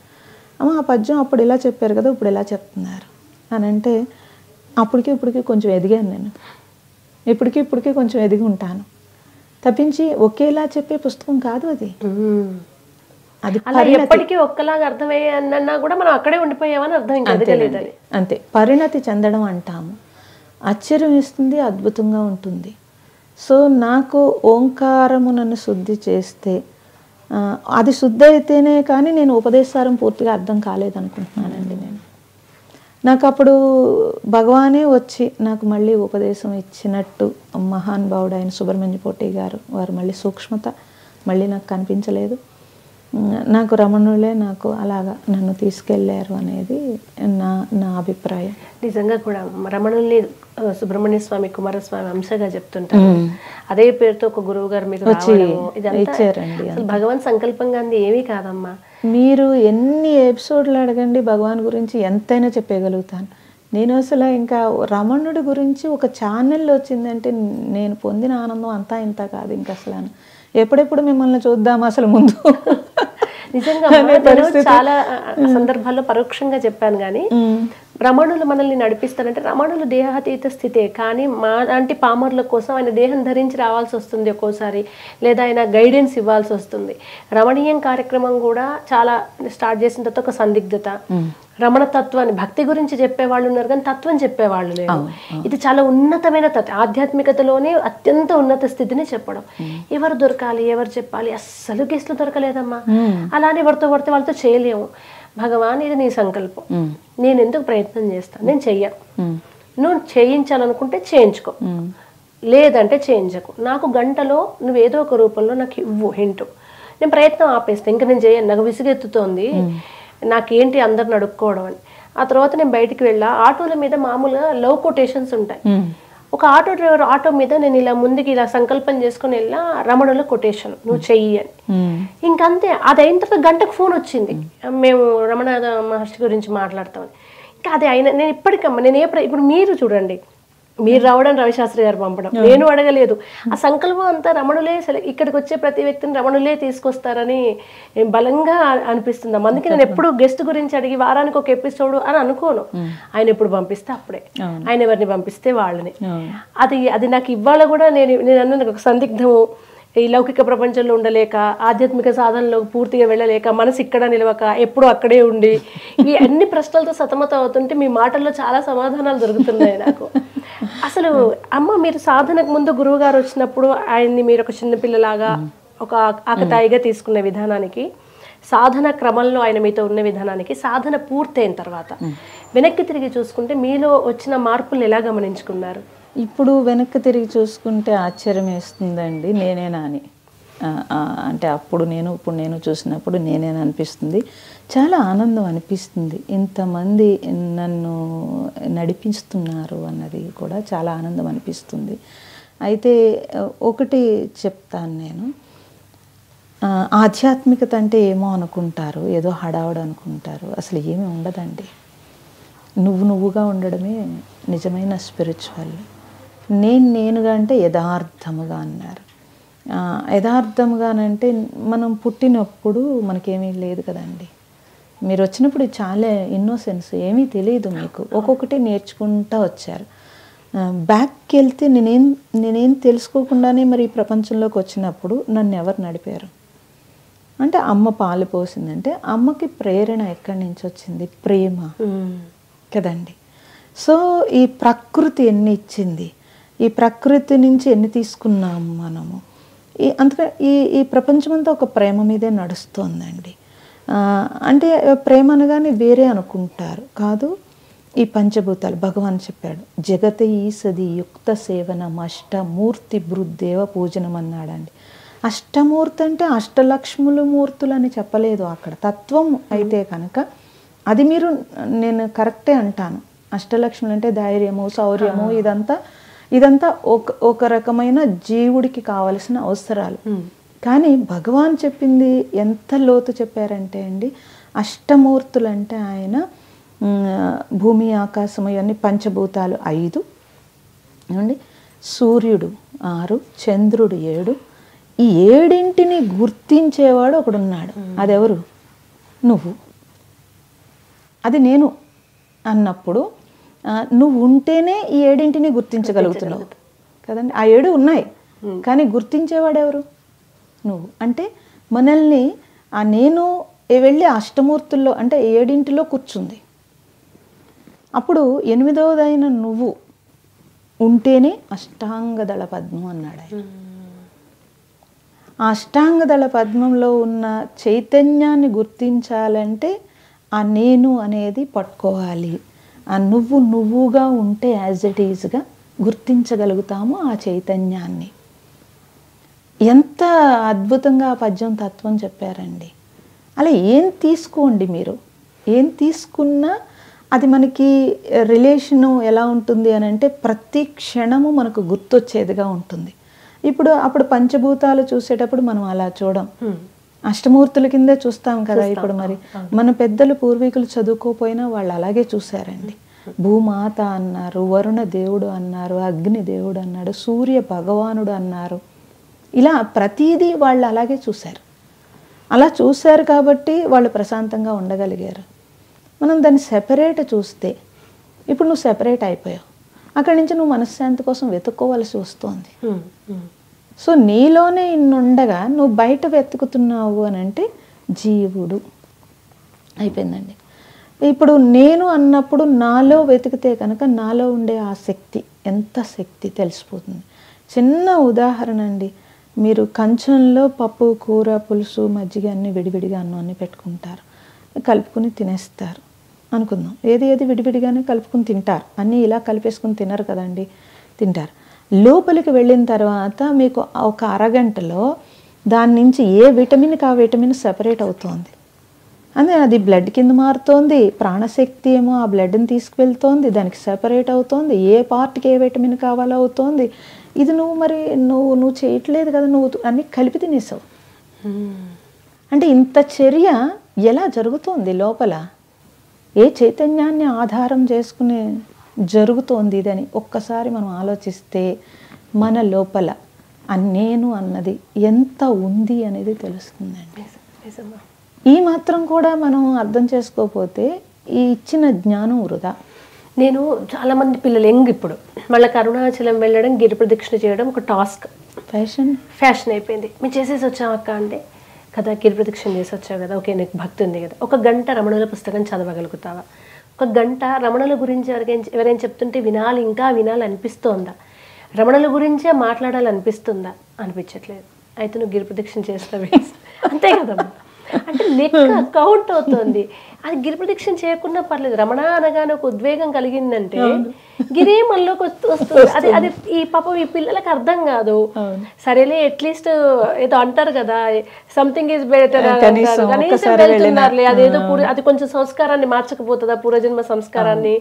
అమ్మ ఆ పద్యం అప్పుడు ఇలా చెప్పారు కదా, ఇప్పుడు ఇలా చెప్తున్నారు అని అంటే, ఇప్పటికి కొంచెం ఎదిగాను నేను, ఇప్పటికి కొంచెం ఎదిగి ఉంటాను తప్పించి ఒకేలా చెప్పే పుస్తకం కాదు అది. అది అలా ఎప్పటికీ ఒక్కలాగా అర్థమయ్యన్నా కూడా మనం అక్కడే ఉండిపోయామని అర్థం, ఇంకా ఎదగలేదని. అంతే, పరిణతి చెందడం అంటాము. ఆశ్చర్యం ఇస్తుంది, అద్భుతంగా ఉంటుంది. సో నాకు ఓంకారము నన్ను శుద్ధి చేస్తే, అది శుద్ధి అయితేనే కానీ నేను ఉపదేశారం పూర్తిగా అర్థం కాలేదనుకుంటున్నానండి. నాకు అప్పుడు భగవానే వచ్చి నాకు మళ్ళీ ఉపదేశం ఇచ్చినట్టు, మహానుభావుడు ఆయన సుబ్రహ్మణ్య పోటీ గారు, వారు మళ్ళీ సూక్ష్మత మళ్ళీ నాకు కనిపించలేదు. నాకు రమణులే నాకు అలాగా నన్ను తీసుకెళ్లారు అనేది నా అభిప్రాయం. నిజంగా కూడా రమణుల్ని సుబ్రహ్మణ్య స్వామి, కుమారస్వామి అంశగా చెప్తుంటారు. అదే పేరుతో ఒక గురువు గారు మీకు ఇచ్చారండి. భగవాన్ సంకల్పంగా అంది ఏమీ కాదమ్మా. మీరు ఎన్ని ఎపిసోడ్లు అడగండి భగవాన్ గురించి ఎంతైనా చెప్పగలుగుతాను. నేను అసలు ఇంకా రమణుడి గురించి ఒక ఛానల్లో వచ్చిందంటే నేను పొందిన ఆనందం అంతా ఇంత కాదు. ఇంకా అసలు ఎప్పుడెప్పుడు మిమ్మల్ని చూద్దాం అసలు ముందు. నిజంగా చాలా సందర్భాల్లో పరోక్షంగా చెప్పాను, కానీ రమణులు మనల్ని నడిపిస్తారంటే రమణులు దేహాతీత స్థితే, కానీ మా లాంటి పామరుల కోసం ఆయన దేహం ధరించి రావాల్సి వస్తుంది ఒక్కోసారి, లేదా ఆయన గైడెన్స్ ఇవ్వాల్సి వస్తుంది. రమణీయం కార్యక్రమం కూడా చాలా స్టార్ట్ చేసిన తర్వాత ఒక సందిగ్ధత, రమణ తత్వాన్ని భక్తి గురించి చెప్పేవాళ్ళు ఉన్నారు కానీ తత్వం చెప్పేవాళ్ళు లేరు. ఇది చాలా ఉన్నతమైన తత్వం, ఆధ్యాత్మికతలోనే అత్యంత ఉన్నత స్థితిని చెప్పడం. ఎవరు దొరకాలి, ఎవరు చెప్పాలి, అస్సలు గెస్ట్లు దొరకలేదమ్మా. అలానే ఎవరితో పడితే వాళ్ళతో చేయలేము. భగవాన్ ఇది నీ సంకల్పం, నేను ఎందుకు ప్రయత్నం చేస్తాను, నేను చెయ్యను. నువ్వు చేయించాలనుకుంటే చేయించుకో, లేదంటే చేయించకు. నాకు గంటలో నువ్వు ఏదో ఒక రూపంలో నాకు ఇవ్వు హింటు, నేను ప్రయత్నం ఆపేస్తాను. ఇంకా నేను చేయను, నాకు విసుగెత్తుతోంది, నాకేంటి అందరిని అడుక్కోవడం అని. ఆ తర్వాత నేను బయటికి వెళ్ళా, ఆటోల మీద మామూలుగా లవ్ కొటేషన్స్ ఉంటాయి. ఒక ఆటో డ్రైవర్ ఆటో మీద నేను ఇలా ముందుకి ఇలా సంకల్పం చేసుకుని వెళ్ళా, రమణుల కొటేషన్ నువ్వు చెయ్యి అని. ఇంకంతే, అది అయిన తర్వాత గంటకు ఫోన్ వచ్చింది, మేము రమణ మహర్షి గురించి మాట్లాడతామని. ఇంకా అది అయినా నేను ఇప్పటికమ్మా నేను ఇప్పుడు మీరు చూడండి, మీరు రావడం రవిశాస్త్రి గారు పంపడం, నేను అడగలేదు. ఆ సంకల్పం అంతా రమణులే ఇక్కడికి వచ్చే ప్రతి వ్యక్తిని రమణులే తీసుకొస్తారని బలంగా అనిపిస్తుంది. అందుకే నేను ఎప్పుడు గెస్ట్ గురించి అడిగి వారానికి ఒక ఎపిసోడ్ అని అనుకోను. ఆయన ఎప్పుడు పంపిస్తే అప్పుడే, ఆయన ఎవరిని పంపిస్తే వాళ్ళని. అది నాకు ఇవాళ కూడా నేను అన్న ఒక సందిగ్ధము, ఈ లౌకిక ప్రపంచంలో ఉండలేక, ఆధ్యాత్మిక సాధనలో పూర్తిగా వెళ్ళలేక, మనసు ఇక్కడ నిలవక, ఎప్పుడు అక్కడే ఉండి ఈ అన్ని ప్రశ్నలతో సతమతం అవుతుంటే మీ మాటల్లో చాలా సమాధానాలు దొరుకుతున్నాయి నాకు. అసలు అమ్మ, మీరు సాధనకు ముందు గురువు గారు వచ్చినప్పుడు ఆయన్ని మీరు ఒక చిన్నపిల్లలాగా ఒక ఆకతాయిగా తీసుకున్న విధానానికి, సాధన క్రమంలో ఆయన మీతో ఉన్న విధానానికి, సాధన పూర్తయిన తర్వాత వెనక్కి తిరిగి చూసుకుంటే మీలో వచ్చిన మార్పులు ఎలా గమనించుకున్నారు? ఇప్పుడు వెనక్కి తిరిగి చూసుకుంటే ఆశ్చర్యం వేస్తుందండి, నేనేనా అని. అంటే అప్పుడు ఇప్పుడు నేను చూసినప్పుడు నేనేనా అనిపిస్తుంది. చాలా ఆనందం అనిపిస్తుంది, ఇంతమంది నన్ను నడిపిస్తున్నారు అన్నది కూడా చాలా ఆనందం అనిపిస్తుంది. అయితే ఒకటి చెప్తాను నేను, ఆధ్యాత్మికత అంటే ఏమో అనుకుంటారు, ఏదో హడావుడు అనుకుంటారు. అసలు ఏమీ ఉండదండి. నువ్వుగా ఉండడమే నిజమైన స్పిరిచువల్. నేనుగా అంటే యథార్థముగా అన్నారు. యథార్థముగానంటే మనం పుట్టినప్పుడు మనకేమీ లేదు కదండి. మీరు వచ్చినప్పుడు చాలా ఇన్నోసెన్స్, ఏమీ తెలియదు మీకు, ఒక్కొక్కటి నేర్చుకుంటూ వచ్చారు. బ్యాక్కి వెళ్తే నేనేం తెలుసుకోకుండానే మరి ఈ ప్రపంచంలోకి వచ్చినప్పుడు నన్ను ఎవరు నడిపారు అంటే, అమ్మ పాలు పోసిందంటే అమ్మకి ప్రేరణ ఎక్కడి నుంచి వచ్చింది? ప్రేమ కదండి. సో ఈ ప్రకృతి ఎన్ని ఇచ్చింది, ఈ ప్రకృతి నుంచి ఎన్ని తీసుకున్నాము మనము. అందుకే ఈ ప్రపంచమంతా ఒక ప్రేమ మీదే నడుస్తోందండి. అంటే ప్రేమ అనగానే వేరే అనుకుంటారు, కాదు. ఈ పంచభూతాలు భగవాన్ చెప్పాడు, జగత ఈసది యుక్త సేవనం అష్టమూర్తి బృద్దేవ పూజనం అన్నాడండి. అష్టమూర్తి అంటే అష్టలక్ష్ములు మూర్తులు అని చెప్పలేదు అక్కడ, తత్వం అయితే కనుక అది నేను కరెక్టే అంటాను. అష్టలక్ష్ములు అంటే ధైర్యము, శౌర్యము, ఇదంతా ఒక రకమైన జీవుడికి కావలసిన అవసరాలు. కానీ భగవాన్ చెప్పింది ఎంత లోతు చెప్పారంటే అండి, అష్టమూర్తులు అంటే ఆయన భూమి, ఆకాశము, ఇవన్నీ పంచభూతాలు 5 ఏమండి, సూర్యుడు 6, చంద్రుడు 7, ఈ 7ంటిని గుర్తించేవాడు ఒకడున్నాడు. అదెవరు? నువ్వు. అది నేను అన్నప్పుడు నువ్వు ఉంటేనే ఈ 7ంటిని గుర్తించగలుగుతున్నావు కదండి. ఆ 7 ఉన్నాయి కానీ గుర్తించేవాడు ఎవరు? నువ్వు. అంటే మనల్ని ఆ నేను వెళ్ళి అష్టమూర్తుల్లో అంటే 7 కూర్చుంది. అప్పుడు 8వదైన నువ్వు ఉంటేనే అష్టాంగదళ పద్మం అన్నాడు ఆయన. ఆ అష్టాంగదళ పద్మంలో ఉన్న చైతన్యాన్ని గుర్తించాలంటే ఆ నేను అనేది పట్టుకోవాలి. ఆ నువ్వుగా ఉంటే యాజ్ ఇట్ ఈజ్గా గుర్తించగలుగుతాము ఆ చైతన్యాన్ని. ఎంత అద్భుతంగా ఆ పద్యం తత్వం చెప్పారండి. అలా ఏం తీసుకోండి, మీరు ఏం తీసుకున్నా అది మనకి రిలేషను ఎలా ఉంటుంది అని అంటే ప్రతి క్షణము మనకు గుర్తొచ్చేదిగా ఉంటుంది. అప్పుడు పంచభూతాలు చూసేటప్పుడు మనం అలా చూడం, అష్టమూర్తుల కిందే చూస్తాం కదా. ఇప్పుడు మరి మన పెద్దలు పూర్వీకులు చదువుకోపోయినా వాళ్ళు అలాగే చూశారండి. భూమాత అన్నారు, వరుణ దేవుడు అన్నారు, అగ్ని దేవుడు అన్నాడు, సూర్య భగవానుడు అన్నారు. ఇలా ప్రతీదీ వాళ్ళు అలాగే చూశారు. అలా చూశారు కాబట్టి వాళ్ళు ప్రశాంతంగా ఉండగలిగారు. మనం దాన్ని సెపరేట్ చూస్తే ఇప్పుడు నువ్వు సెపరేట్ అయిపోయావు, అక్కడి నుంచి నువ్వు మనశ్శాంతి కోసం వెతుక్కోవలసి వస్తుంది. సో నీలోనే ఇన్నుండగా నువ్వు బయట వెతుకుతున్నావు అని అంటే జీవుడు అయిపోయిందండి. ఇప్పుడు నేను అన్నప్పుడు నాలో వెతికితే కనుక నాలో ఉండే ఆ శక్తి, ఎంత శక్తి తెలిసిపోతుంది. చిన్న ఉదాహరణ అండి, మీరు కంచంలో పప్పు, కూర, పులుసు, మజ్జిగ అన్నీ విడివిడిగా అన్నీ పెట్టుకుంటారు, కలుపుకుని తినేస్తారు అనుకుందాం. ఏది విడివిడిగానే కలుపుకుని తింటారు, అన్నీ ఇలా కలిపేసుకుని తినరు కదండి, తింటారు. లోపలికి వెళ్ళిన తర్వాత మీకు ఒక అరగంటలో దాని నుంచి ఏ విటమిన్కి ఆ విటమిన్ సెపరేట్ అవుతోంది. అదే అది బ్లడ్ కింద మారుతోంది, ప్రాణశక్తి ఏమో ఆ బ్లడ్ని తీసుకువెళ్తోంది, దానికి సెపరేట్ అవుతోంది, ఏ పార్ట్కి ఏ విటమిన్ కావాలో అవుతోంది. ఇది నువ్వు చేయట్లేదు కదా, నువ్వు అన్నీ కలిపి తినేసావు. అంటే ఇంత చర్య ఎలా జరుగుతోంది లోపల, ఏ చైతన్యాన్ని ఆధారం చేసుకుని జరుగుతోంది ఇదని ఒక్కసారి మనం ఆలోచిస్తే మన లోపల నేను అన్నది ఎంత ఉంది అనేది తెలుస్తుందండి. ఈ మాత్రం కూడా మనం అర్థం చేసుకోకపోతే ఈ ఇచ్చిన జ్ఞానం వృధా. నేను చాలామంది పిల్లలు ఇప్పుడు వాళ్ళకి అరుణాచలం వెళ్ళడం, గిరి ప్రదక్షిణ చేయడం ఒక టాస్క్, ఫ్యాషన్ అయిపోయింది. మీరు చేసేసి వచ్చావు అక్క అంటే, కదా గిరి ప్రదక్షిణ చేసి వచ్చావు కదా, ఓకే నీకు భక్తి ఉంది కదా, ఒక గంట రమణుల పుస్తకం చదవగలుగుతావా? ఒక గంట రమణుల గురించి ఎవరైనా చెప్తుంటే ఇంకా వినాలి అనిపిస్తోందా? రమణుల గురించే మాట్లాడాలనిపిస్తుందా? అనిపించట్లేదు. అయితే నువ్వు గిరి ప్రదక్షిణ చేస్తావే, అంతే కదమ్మా. అంటే లెక్క కౌంట్ అవుతుంది. అది గిరి ప్రదక్షిణ చేయకుండా పర్లేదు, రమణ అనగానే ఒక ఉద్వేగం కలిగిందంటే గిరి మనలోకి వస్తుంది. అది ఈ పాపం ఈ పిల్లలకు అర్థం కాదు. సరేలే అట్లీస్ట్ ఏదో అంటారు కదా, సంథింగ్ ఈజ్ బెటర్, కనీసం వెళ్తున్నారులే, అదేదో అది కొంచెం సంస్కారాన్ని మార్చకపోతుందా, పూర్వజన్మ సంస్కారాన్ని,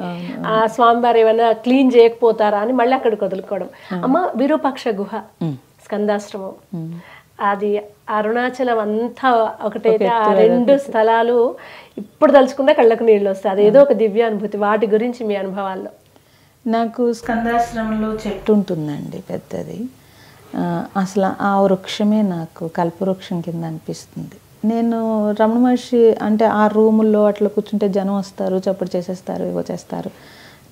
ఆ స్వామివారు ఏమైనా క్లీన్ చేయకపోతారా అని మళ్ళీ అక్కడికి వదులుకోవడం. అమ్మ విరూపాక్ష గుహ, స్కందాశ్రమం, అది అరుణాచలం అంతా ఒకటైతే ఆ రెండు స్థలాలు ఇప్పుడు తలుచుకుంటే కళ్ళకు నీళ్ళు వస్తాయి. అదేదో ఒక దివ్య అనుభూతి. వాటి గురించి మీ అనుభవాల్లో? నాకు స్కందాశ్రమంలో చెట్టు ఉంటుందండి పెద్దది, అసలు ఆ వృక్షమే నాకు కల్పవృక్షం కింద అనిపిస్తుంది. నేను రమణ మహర్షి అంటే ఆ రూముల్లో అట్లా కూర్చుంటే జనం వస్తారు, చప్పుడు చేసేస్తారు, ఏవో చేస్తారు.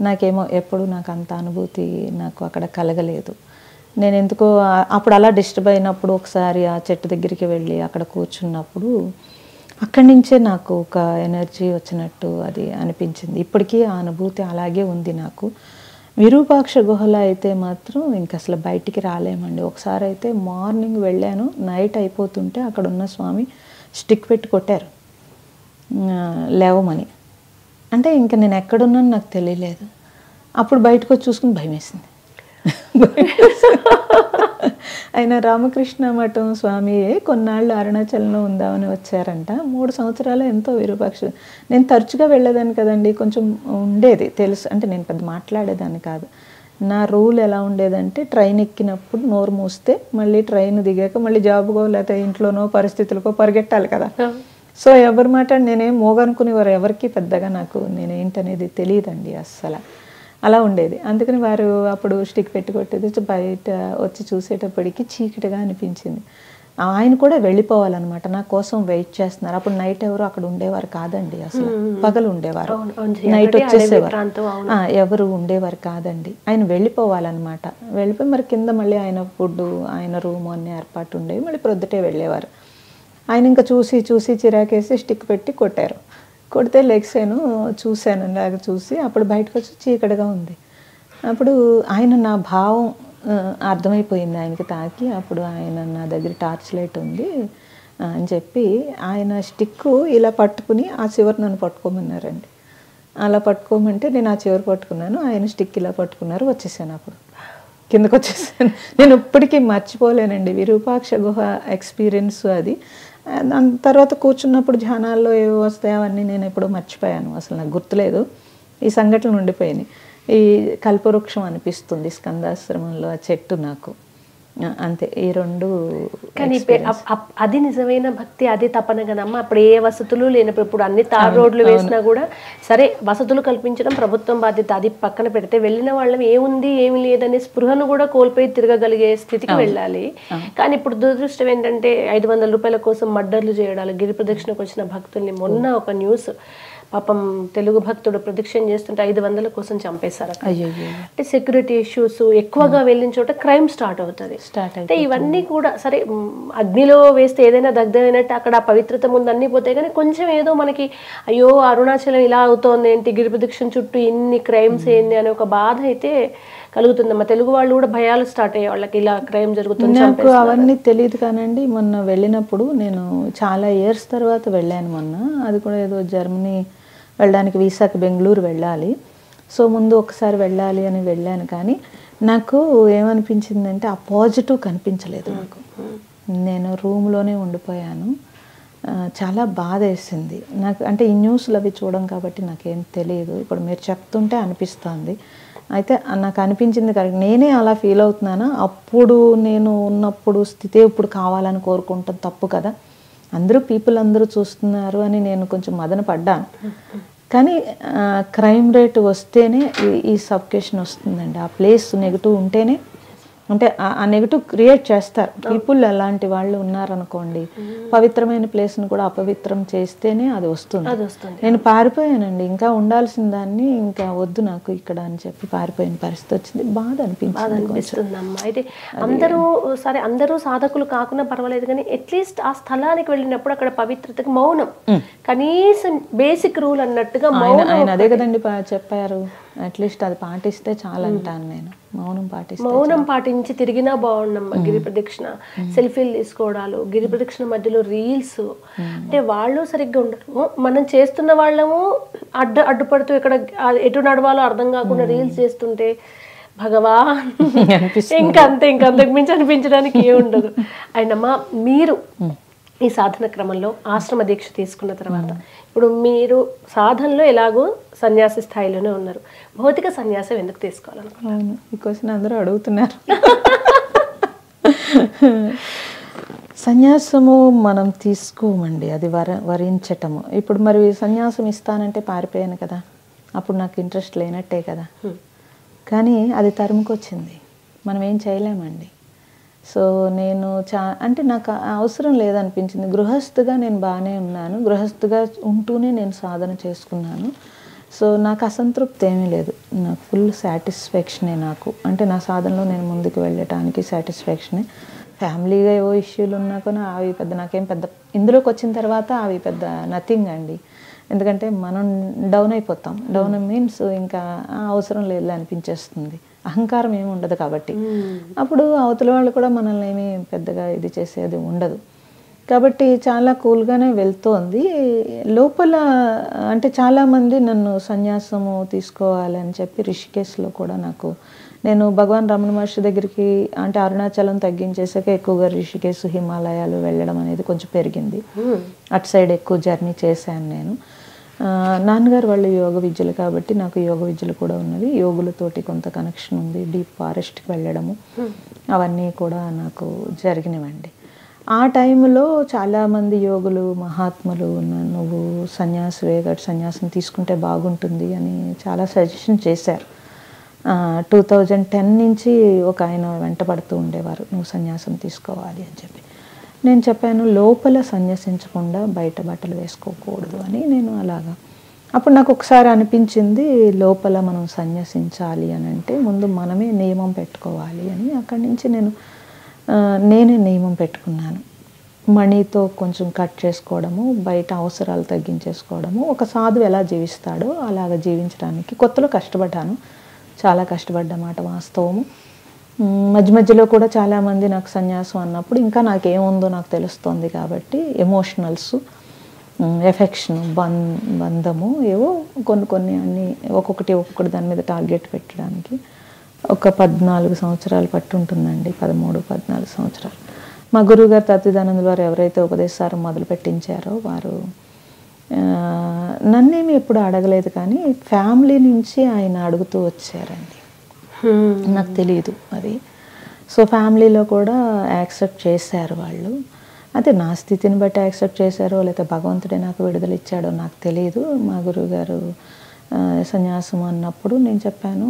నాకేమో ఎప్పుడు నాకు అంత అనుభూతి నాకు అక్కడ కలగలేదు. నేను ఎందుకో అప్పుడు అలా డిస్టర్బ్ అయినప్పుడు ఒకసారి ఆ చెట్టు దగ్గరికి వెళ్ళి అక్కడ కూర్చున్నప్పుడు అక్కడి నుంచే నాకు ఒక ఎనర్జీ వచ్చినట్టు అది అనిపించింది. ఇప్పటికీ ఆ అనుభూతి అలాగే ఉంది నాకు. విరూపాక్ష గుహలో అయితే మాత్రం ఇంక అసలు బయటికి రాలేమండి. ఒకసారి అయితే మార్నింగ్ వెళ్ళాను, నైట్ అయిపోతుంటే అక్కడ ఉన్న స్వామి స్టిక్ పెట్టి కొట్టారు లేవమని. అంటే ఇంకా నేను ఎక్కడున్నాను నాకు తెలియలేదు. అప్పుడు బయటకు వచ్చి చూసుకుని భయం వేసింది. ఆయన రామకృష్ణ మఠం స్వామియే కొన్నాళ్ళు అరుణాచలంలో ఉందామని వచ్చారంట. 3 సంవత్సరాలు ఎంతో విరూపాక్ష. నేను తరచుగా వెళ్ళేదాన్ని కదండి, కొంచెం ఉండేది తెలుసు. అంటే నేను పెద్ద మాట్లాడేదాన్ని కాదు. నా రూల్ ఎలా ఉండేదంటే ట్రైన్ ఎక్కినప్పుడు నోరు మూస్తే మళ్ళీ ట్రైన్ దిగాక మళ్ళీ జాబుకో లేకపోతే ఇంట్లోనో పరిస్థితులకో పరిగెట్టాలి కదా. సో ఎవరి మాట నేనేం మోగనుకునేవారు, ఎవరికి పెద్దగా నాకు నేనేంటనేది తెలియదండి అస్సలు. అలా ఉండేది. అందుకని వారు అప్పుడు స్టిక్ పెట్టి కొట్టేది బయట వచ్చి చూసేటప్పటికి చీకటిగా అనిపించింది. ఆయన కూడా వెళ్ళిపోవాలన్నమాట, నా కోసం వెయిట్ చేస్తున్నారు. అప్పుడు నైట్ ఎవరు అక్కడ ఉండేవారు కాదండి, అసలు పగలు ఉండేవారు, నైట్ వచ్చేసేవారు, ఎవరు ఉండేవారు కాదండి. ఆయన వెళ్ళిపోవాలన్నమాట. వెళ్ళిపోయి మరి కింద మళ్ళీ ఆయన ఫుడ్, ఆయన రూమ్ అన్ని ఏర్పాటు ఉండేవి, మళ్ళీ ప్రొద్దుటే వెళ్ళేవారు. ఆయన ఇంకా చూసి చూసి చిరాకేసి స్టిక్ పెట్టి కొట్టారు. కొడితే లెగ్సాను, చూశాను, అలాగ చూసి అప్పుడు బయటకు వచ్చి చీకటిగా ఉంది. అప్పుడు ఆయన నా భావం అర్థమైపోయింది ఆయనకి తాకి. అప్పుడు ఆయన నా దగ్గర టార్చ్ లైట్ ఉంది అని చెప్పి ఆయన స్టిక్కు ఇలా పట్టుకుని ఆ చివరి నన్ను పట్టుకోమన్నారండి. అలా పట్టుకోమంటే నేను ఆ చివరి పట్టుకున్నాను, ఆయన స్టిక్ ఇలా పట్టుకున్నారు, వచ్చేసాను. అప్పుడు కిందకు వచ్చేసాను. నేను ఇప్పటికీ మర్చిపోలేనండి విరూపాక్ష గుహ ఎక్స్పీరియన్స్ అది. దాని తర్వాత కూర్చున్నప్పుడు ధ్యానాల్లో ఏవో వస్తాయి అవన్నీ నేను ఎప్పుడో మర్చిపోయాను, అసలు నాకు గుర్తులేదు. ఈ సంఘటనలు ఉండిపోయినాయి. ఈ కల్పవృక్షం అనిపిస్తుంది స్కందాశ్రమంలో ఆ చెట్టు నాకు, అంతే. ఈ రెండు. కానీ అది నిజమైన భక్తి, అది తపన కదమ్మా. అప్పుడు ఏ వసతులు లేనప్పుడు, ఇప్పుడు అన్ని తార్ రోడ్లు వేసినా కూడా సరే వసతులు కల్పించడం ప్రభుత్వం బాధ్యత, అది పక్కన పెడితే వెళ్ళిన వాళ్ళం ఏముంది ఏమి లేదనే స్పృహను కూడా కోల్పోయి తిరగగలిగే స్థితికి వెళ్ళాలి. కానీ ఇప్పుడు దురదృష్టం ఏంటంటే 500 రూపాయల కోసం మర్డర్లు చేయడాలు, గిరి ప్రదక్షిణకు వచ్చిన భక్తుల్ని. మొన్న ఒక న్యూస్, పాపం తెలుగు భక్తుడు ప్రదక్షిణ చేస్తుంటే 500 కోసం చంపేశారు. అంటే సెక్యూరిటీ ఇష్యూస్ ఎక్కువగా వెళ్ళిన చోట క్రైమ్ స్టార్ట్ అవుతుంది. అంటే ఇవన్నీ కూడా సరే, అగ్నిలో వేస్తే ఏదైనా దగ్ధమైనట్టు అక్కడ పవిత్రత ముందు అన్నీ పోతాయి. కానీ కొంచెం ఏదో మనకి అయ్యో అరుణాచలం ఇలా అవుతోంది ఏంటి, గిరి ప్రదక్షిణ చుట్టూ ఇన్ని క్రైమ్స్ ఏంటి అనే ఒక బాధ అయితే కలుగుతుందమ్మా. తెలుగు వాళ్ళు కూడా భయాలు స్టార్ట్ అయ్యే వాళ్ళకి, ఇలా క్రైమ్ జరుగుతుంది. నాకు అవన్నీ తెలియదు కానండి. మొన్న వెళ్ళినప్పుడు నేను చాలా ఇయర్స్ తర్వాత వెళ్ళాను మొన్న. అది కూడా ఏదో జర్మనీ వెళ్ళడానికి వీసాకి బెంగళూరు వెళ్ళాలి. సో ముందు ఒకసారి వెళ్ళాలి అని వెళ్ళాను. కానీ నాకు ఏమనిపించిందంటే ఆ పాజిటివ్ కనిపించలేదు నాకు. నేను రూమ్లోనే ఉండిపోయాను. చాలా బాధ వేసింది నాకు. అంటే ఈ న్యూస్లు అవి చూడడం కాబట్టి నాకేం తెలియదు. ఇప్పుడు మీరు చెప్తుంటే అనిపిస్తుంది. అయితే నాకు అనిపించింది కరెక్ట్. నేనే అలా ఫీల్ అవుతున్నానా, అప్పుడు నేను ఉన్నప్పుడు స్థితే ఇప్పుడు కావాలని కోరుకుంటాం తప్పు కదా, అందరూ చూస్తున్నారు అని నేను కొంచెం మదన పడ్డాను. కానీ క్రైమ్ రేట్ వస్తేనే ఈ సబ్కేషన్ వస్తుందండి. ఆ ప్లేస్ నెగిటివ్ ఉంటేనే, అంటే ఆ నెగిటివ్ క్రియేట్ చేస్తారు పీపుల్. అలాంటి వాళ్ళు ఉన్నారనుకోండి, పవిత్రమైన ప్లేస్ని కూడా అపవిత్రం చేస్తేనే అది వస్తుంది. నేను పారిపోయానండి. ఇంకా ఉండాల్సిన దాన్ని ఇంకా వద్దు నాకు ఇక్కడ అని చెప్పి పారిపోయిన పరిస్థితి వచ్చింది. బాధ అనిపిస్తుందమ్మా. అయితే అందరూ సాధకులు కాకుండా పర్వాలేదు, కానీ అట్లీస్ట్ ఆ స్థలానికి వెళ్ళినప్పుడు అక్కడ పవిత్రతకి మౌనం, కనీసం బేసిక్ రూల్ అన్నట్టుగా ఆయన అదే కదండి చెప్పారు. అట్లీస్ట్ అది పాటిస్తే చాలా అంటాను నేను. మౌనం పాటించి తిరిగినా బాగుండమ్మా. గిరి ప్రదక్షిణ సెల్ఫీలు తీసుకోవడాలు, గిరి ప్రదక్షిణ మధ్యలో రీల్స్, అంటే వాళ్ళు సరిగ్గా ఉండరు, మనం చేస్తున్న వాళ్ళము అడ్డుపడుతూ ఇక్కడ ఎటు నడవాలో అర్థం కాకుండా రీల్స్ చేస్తుంటే భగవాన్ ఇంకంతకు మించి అనిపించడానికి ఏముండదు. అండ్ అమ్మా, మీరు ఈ సాధన క్రమంలో ఆశ్రమ దీక్ష తీసుకున్న తర్వాత ఇప్పుడు మీరు సాధనలో ఎలాగో సన్యాసి స్థాయిలోనే ఉన్నారు, భౌతిక సన్యాసం ఎందుకు తీసుకోవాలనుకున్నాను? ఈ క్వశ్చన్ అందరూ అడుగుతున్నారు. సన్యాసము మనం తీసుకోమండి, అది వరించటము. ఇప్పుడు మరి సన్యాసం ఇస్తానంటే పారిపోయాను కదా, అప్పుడు నాకు ఇంట్రెస్ట్ లేనట్టే కదా. కానీ అది తరుముకొచ్చింది, మనం ఏం చేయలేమండి. సో నేను అంటే నాకు అవసరం లేదనిపించింది. గృహస్థుగా నేను బాగానే ఉన్నాను, గృహస్థుగా ఉంటూనే నేను సాధన చేసుకున్నాను. సో నాకు అసంతృప్తి ఏమీ లేదు, నాకు ఫుల్ సాటిస్ఫాక్షనే నాకు. అంటే నా సాధనలో నేను ముందుకు వెళ్ళటానికి సాటిస్ఫాక్షనే. ఫ్యామిలీగా ఏవో ఇష్యూలు ఉన్నా కానీ అవి పెద్ద నాకేం పెద్ద, ఇందులోకి వచ్చిన తర్వాత అవి పెద్ద నథింగ్ అండి. ఎందుకంటే మనం డౌన్ అయిపోతాం. డౌన్ మీన్స్ ఇంకా అవసరం లేదు అనిపించేస్తుంది. అహంకారం ఏమి ఉండదు కాబట్టి అప్పుడు అవతల వాళ్ళు కూడా మనల్ని ఏమి పెద్దగా ఇది చేసేది ఉండదు. కాబట్టి చాలా కూల్గానే వెళ్తోంది. లోపల అంటే చాలామంది నన్ను సన్యాసము తీసుకోవాలని చెప్పి రిషికేశ్లో కూడా నేను భగవాన్ రమణ మహర్షి దగ్గరికి, అంటే అరుణాచలం తగ్గించేసాక ఎక్కువగా రిషికేశ్ హిమాలయాలు వెళ్ళడం అనేది కొంచెం పెరిగింది. అటు సైడ్ ఎక్కువ జర్నీ చేశాను నేను. నాన్నగారు వాళ్ళు యోగ విద్యలు కాబట్టి నాకు యోగ విద్యలు కూడా ఉన్నవి. యోగులతోటి కొంత కనెక్షన్ ఉంది. డీప్ ఫారెస్ట్కి వెళ్ళడము అవన్నీ కూడా నాకు జరిగినవండి. ఆ టైంలో చాలామంది యోగులు మహాత్ములు నువ్వు సన్యాసివే కాబట్టి సన్యాసం తీసుకుంటే బాగుంటుంది అని చాలా సజెషన్ చేశారు. 2010 నుంచి ఒక ఆయన వెంటబడుతూ ఉండేవారు, నువ్వు సన్యాసం తీసుకోవాలి అని చెప్పి. నేను చెప్పాను, లోపల సన్యాసించకుండా బయట బట్టలు వేసుకోకూడదు అని. నేను అలాగా అప్పుడు నాకు ఒకసారి అనిపించింది, లోపల మనం సన్యాసించాలి అని అంటే ముందు మనమే నియమం పెట్టుకోవాలి అని. అక్కడి నుంచి నేనే నియమం పెట్టుకున్నాను. మనీతో కొంచెం కట్ చేసుకోవడము, బయట అవసరాలు తగ్గించేసుకోవడము, ఒక సాధువు ఎలా జీవిస్తాడో అలాగ జీవించడానికి కొత్తలో కష్టపడ్డాను, చాలా కష్టపడ్డమాట వాస్తవము. మధ్య మధ్యలో కూడా చాలామంది నాకు సన్యాసం అన్నప్పుడు ఇంకా నాకేముందో నాకు తెలుస్తుంది కాబట్టి ఎమోషనల్స్, ఎఫెక్షన్, బంధము ఏవో కొన్ని అన్ని ఒక్కొక్కటి దాని మీద టార్గెట్ పెట్టడానికి ఒక 14 సంవత్సరాలు పట్టి ఉంటుందండి, 13-14 సంవత్సరాలు. మా గురువుగారు తత్విదానందుల వారు ఎవరైతే ఉపదేశాలు మొదలు పెట్టించారో వారు నన్నేమి ఎప్పుడు అడగలేదు, కానీ ఫ్యామిలీ నుంచి ఆయన అడుగుతూ వచ్చారండి. నాకు తెలియదు అది. సో ఫ్యామిలీలో కూడా యాక్సెప్ట్ చేశారు వాళ్ళు. అయితే నా స్థితిని బట్టి యాక్సెప్ట్ చేశారో లేకపోతే భగవంతుడే నాకు విడుదల ఇచ్చాడో నాకు తెలియదు. మా గురువుగారు సన్యాసం అన్నప్పుడు నేను చెప్పాను,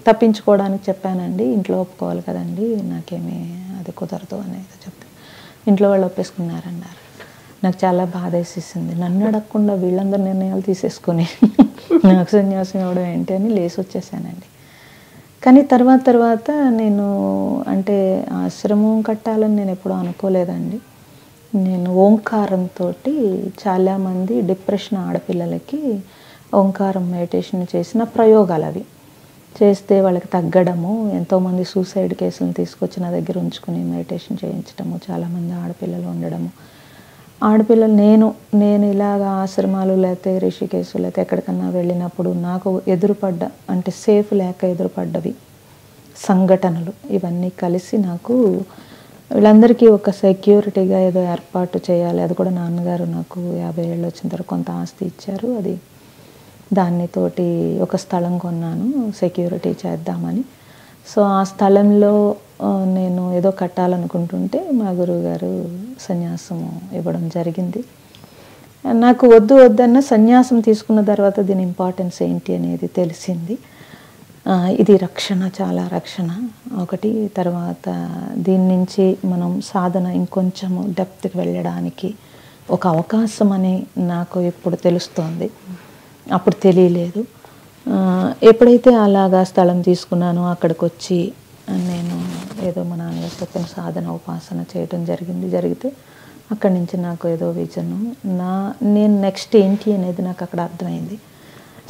తప్పించుకోవడానికి చెప్పానండి, ఇంట్లో ఒప్పుకోవాలి కదండి, నాకేమీ అది కుదరదు అనేది చెప్తే ఇంట్లో వాళ్ళు ఒప్పేసుకున్నారన్నారు. నాకు చాలా బాధ వేసేసింది, నన్ను అడగకుండా వీళ్ళందరూ నిర్ణయాలు తీసేసుకొని నాకు సన్యాసం ఇవ్వడం ఏంటి అని లేసి వచ్చేసానండి. కానీ తర్వాత నేను అంటే ఆశ్రమం కట్టాలని నేను ఎప్పుడూ అనుకోలేదండి. నేను ఓంకారంతో చాలామంది డిప్రెషన్ ఆడపిల్లలకి ఓంకారం మెడిటేషన్ చేసిన ప్రయోగాలు అవి చేస్తే వాళ్ళకి తగ్గడము, ఎంతోమంది సూసైడ్ కేసులను తీసుకొచ్చి నా దగ్గర ఉంచుకుని మెడిటేషన్ చేయించడము, చాలామంది ఆడపిల్లలు ఉండడము. ఆడపిల్లలు నేను ఇలాగ ఆశ్రమాలు లేకపోతే రిషికేశు లేకపోతే ఎక్కడికన్నా వెళ్ళినప్పుడు నాకు ఎదురుపడ్డ అంటే సేఫ్ లేక ఎదురుపడ్డవి సంఘటనలు ఇవన్నీ కలిసి నాకు వీళ్ళందరికీ ఒక సెక్యూరిటీగా ఏదో ఏర్పాటు చేయాలి. అది కూడా నాన్నగారు నాకు 50 ఏళ్ళు వచ్చిన తర్వాత కొంత ఆస్తి ఇచ్చారు, అది దానితోటి ఒక స్థలం కొన్నాను సెక్యూరిటీ చేద్దామని. సో ఆ స్థలంలో నేను ఏదో కట్టాలనుకుంటుంటే మా గురువుగారు సన్యాసం ఇవ్వడం జరిగింది. నాకు వద్దన్న సన్యాసం తీసుకున్న తర్వాత దీని ఇంపార్టెన్స్ ఏంటి అనేది తెలిసింది. ఇది రక్షణ, చాలా రక్షణ ఒకటి. తర్వాత దీని నుంచి మనం సాధన ఇంకొంచెము డెప్త్కి వెళ్ళడానికి ఒక అవకాశం అని నాకు ఇప్పుడు తెలుస్తోంది, అప్పుడు తెలియలేదు. ఎప్పుడైతే అలాగా స్థలం తీసుకున్నానో అక్కడికి వచ్చి నేను ఏదో మా నాన్నగారు చెప్పిన సాధన ఉపాసన చేయడం జరిగితే అక్కడి నుంచి నాకు ఏదో విజను నేను నెక్స్ట్ ఏంటి అనేది నాకు అక్కడ అర్థమైంది.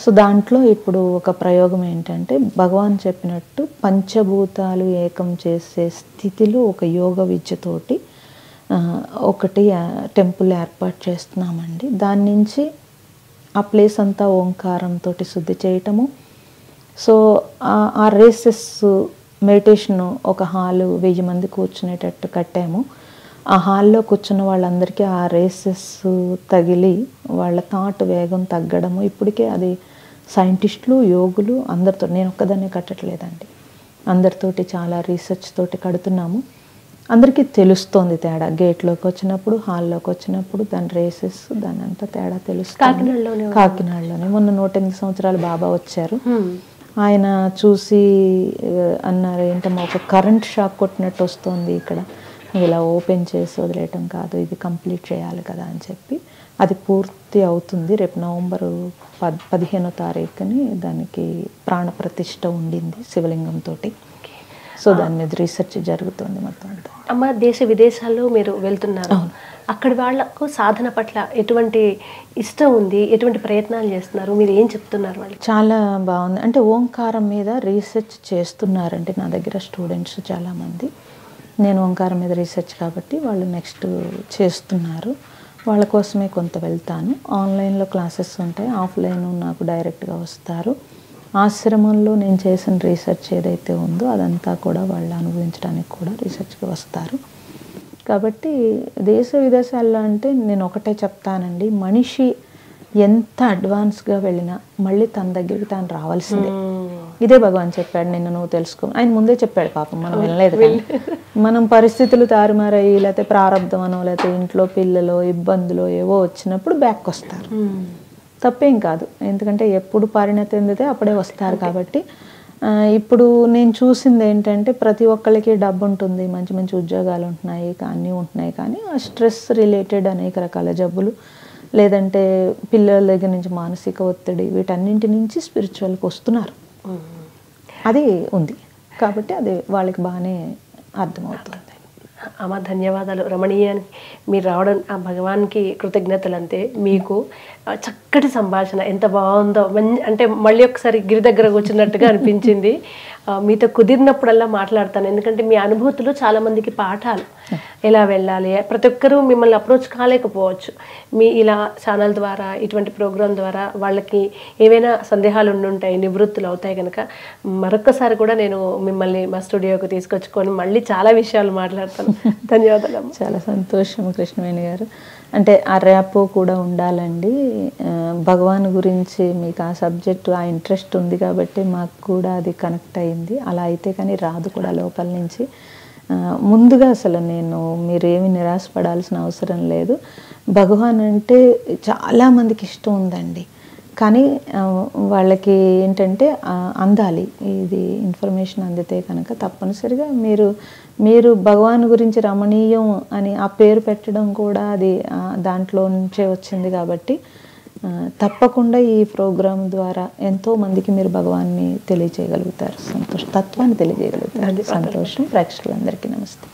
సో దాంట్లో ఇప్పుడు ఒక ప్రయోగం ఏంటంటే భగవాన్ చెప్పినట్టు పంచభూతాలు ఏకం చేసే స్థితిలో ఒక యోగ విద్యతోటి ఒకటి టెంపుల్ ఏర్పాటు చేస్తున్నామండి. దాని నుంచి ఆ ప్లేస్ అంతా ఓంకారంతో శుద్ధి చేయటము. సో ఆ రేసెస్ మెడిటేషను ఒక హాలు 1000 మంది కూర్చునేటట్టు కట్టాము. ఆ హాల్లో కూర్చున్న వాళ్ళందరికీ ఆ రేసెస్ తగిలి వాళ్ళ థాట్ వేగం తగ్గడము. ఇప్పటికే అది సైంటిస్టులు, యోగులు అందరితో, నేను ఒక్కదాన్నే కట్టట్లేదండి, అందరితోటి చాలా రీసెర్చ్ తోటి కడుతున్నాము. అందరికీ తెలుస్తోంది తేడా. గేట్లోకి వచ్చినప్పుడు, హాల్లోకి వచ్చినప్పుడు దాని రేసెస్, దాని అంతా తేడా తెలుస్తుంది. కాకినాడలోనే మొన్న 108 సంవత్సరాల బాబా వచ్చారు. ఆయన చూసి అన్నారు, ఏంటమ్మా ఒక కరెంట్ షాక్ కొట్టినట్టు వస్తుంది ఇక్కడ, ఇలా ఓపెన్ చేసి వదిలేయటం కాదు, ఇది కంప్లీట్ చేయాలి కదా అని చెప్పి అది పూర్తి అవుతుంది. రేపు నవంబర్ 15వ తారీఖుని దానికి ప్రాణప్రతిష్ఠ ఉండింది శివలింగంతో. సో దాని మీద రీసెర్చ్ జరుగుతుంది మొత్తం అంతా. అమ్మ, దేశ విదేశాల్లో మీరు వెళ్తున్నారు, అక్కడి వాళ్ళకు సాధన పట్ల ఎటువంటి ఇష్టం ఉంది, ఎటువంటి ప్రయత్నాలు చేస్తున్నారు, మీరు ఏం చెప్తున్నారు వాళ్ళకి? చాలా బాగుంది. అంటే ఓంకారం మీద రీసెర్చ్ చేస్తున్నారంటే నా దగ్గర స్టూడెంట్స్ చాలామంది, నేను ఓంకారం మీద రీసెర్చ్ కాబట్టి వాళ్ళు నెక్స్ట్ చేస్తున్నారు. వాళ్ళ కోసమే కొంత వెళ్తాను. ఆన్లైన్లో క్లాసెస్ ఉంటాయి, ఆఫ్లైన్ నాకు డైరెక్ట్గా వస్తారు. ఆశ్రమంలో నేను చేసిన రీసెర్చ్ ఏదైతే ఉందో అదంతా కూడా వాళ్ళు అనుభవించడానికి కూడా రీసెర్చ్కి వస్తారు. కాబట్టి దేశ విదేశాల్లో అంటే నేను ఒకటే చెప్తానండి, మనిషి ఎంత అడ్వాన్స్గా వెళ్ళినా మళ్ళీ తన దగ్గరికి తాను రావాల్సిందే. ఇదే భగవాన్ చెప్పాడు, నిన్ను నువ్వు తెలుసుకో. ఆయన ముందే చెప్పాడు, పాపం మనం వెళ్ళలేదు కానీ మనం పరిస్థితులు తారుమారయ్యి లేకపోతే ప్రారంధం అనో లేకపోతే ఇంట్లో పిల్లలు ఇబ్బందులు ఏవో వచ్చినప్పుడు బ్యాక్ వస్తారు. తప్పేం కాదు, ఎందుకంటే ఎప్పుడు పరిణతి చెందితే అప్పుడే వస్తారు. కాబట్టి ఇప్పుడు నేను చూసింది ఏంటంటే ప్రతి ఒక్కరికి డబ్బు ఉంటుంది, మంచి మంచి ఉద్యోగాలు ఉంటున్నాయి, అన్నీ ఉంటున్నాయి, కానీ ఆ స్ట్రెస్ రిలేటెడ్ అనేక రకాల జబ్బులు, లేదంటే పిల్లల దగ్గర నుంచి మానసిక ఒత్తిడి, వీటన్నింటి నుంచి స్పిరిచువల్కి వస్తున్నారు. అది ఉంది కాబట్టి అది వాళ్ళకి బాగానే అర్థమవుతుంది. అమ్మ ధన్యవాదాలు. రమణీయానికి మీరు రావడం ఆ భగవాన్కి కృతజ్ఞతలు అంతే. మీకు చక్కటి సంభాషణ ఎంత బాగుందో, అంటే మళ్ళీ ఒకసారి గిరి దగ్గర కూర్చున్నట్టుగా అనిపించింది. మీతో కుదిరినప్పుడల్లా మాట్లాడతాను, ఎందుకంటే మీ అనుభూతులు చాలామందికి పాఠాలు. ఎలా వెళ్ళాలి, ప్రతి ఒక్కరూ మిమ్మల్ని అప్రోచ్ కాలేకపోవచ్చు. మీ ఇలా ఛానల్ ద్వారా, ఇటువంటి ప్రోగ్రాం ద్వారా వాళ్ళకి ఏవైనా సందేహాలు ఉండుంటాయి, నివృత్తులు అవుతాయి. కనుక మరొకసారి కూడా నేను మిమ్మల్ని మా స్టూడియోకి తీసుకొచ్చుకొని మళ్ళీ చాలా విషయాలు మాట్లాడతాను. ధన్యవాదాలు. చాలా సంతోషం కృష్ణవేణి గారు. అంటే ఆ ర్యాపో కూడా ఉండాలండి. భగవాన్ గురించి మీకు ఆ సబ్జెక్టు, ఆ ఇంట్రెస్ట్ ఉంది కాబట్టి మాకు కూడా అది కనెక్ట్ అయింది. అలా అయితే కానీ రాదు కూడా లోపల నుంచి. ముందుగా అసలు మీరేమి నిరాశపడాల్సిన అవసరం లేదు. భగవాన్ అంటే చాలామందికి ఇష్టం ఉందండి, కానీ వాళ్ళకి ఏంటంటే అందాలి, ఇది ఇన్ఫర్మేషన్ అందితే కనుక తప్పనిసరిగా మీరు భగవాన్ గురించి రమణీయం అని ఆ పేరు పెట్టడం కూడా అది దాంట్లో నుంచే వచ్చింది. కాబట్టి తప్పకుండా ఈ ప్రోగ్రాం ద్వారా ఎంతో మందికి మీరు భగవాన్ని తెలియజేయగలుగుతారు, తత్వాన్ని తెలియజేయగలుగుతారు. సంతోషం. ప్రేక్షకులందరికీ నమస్తే.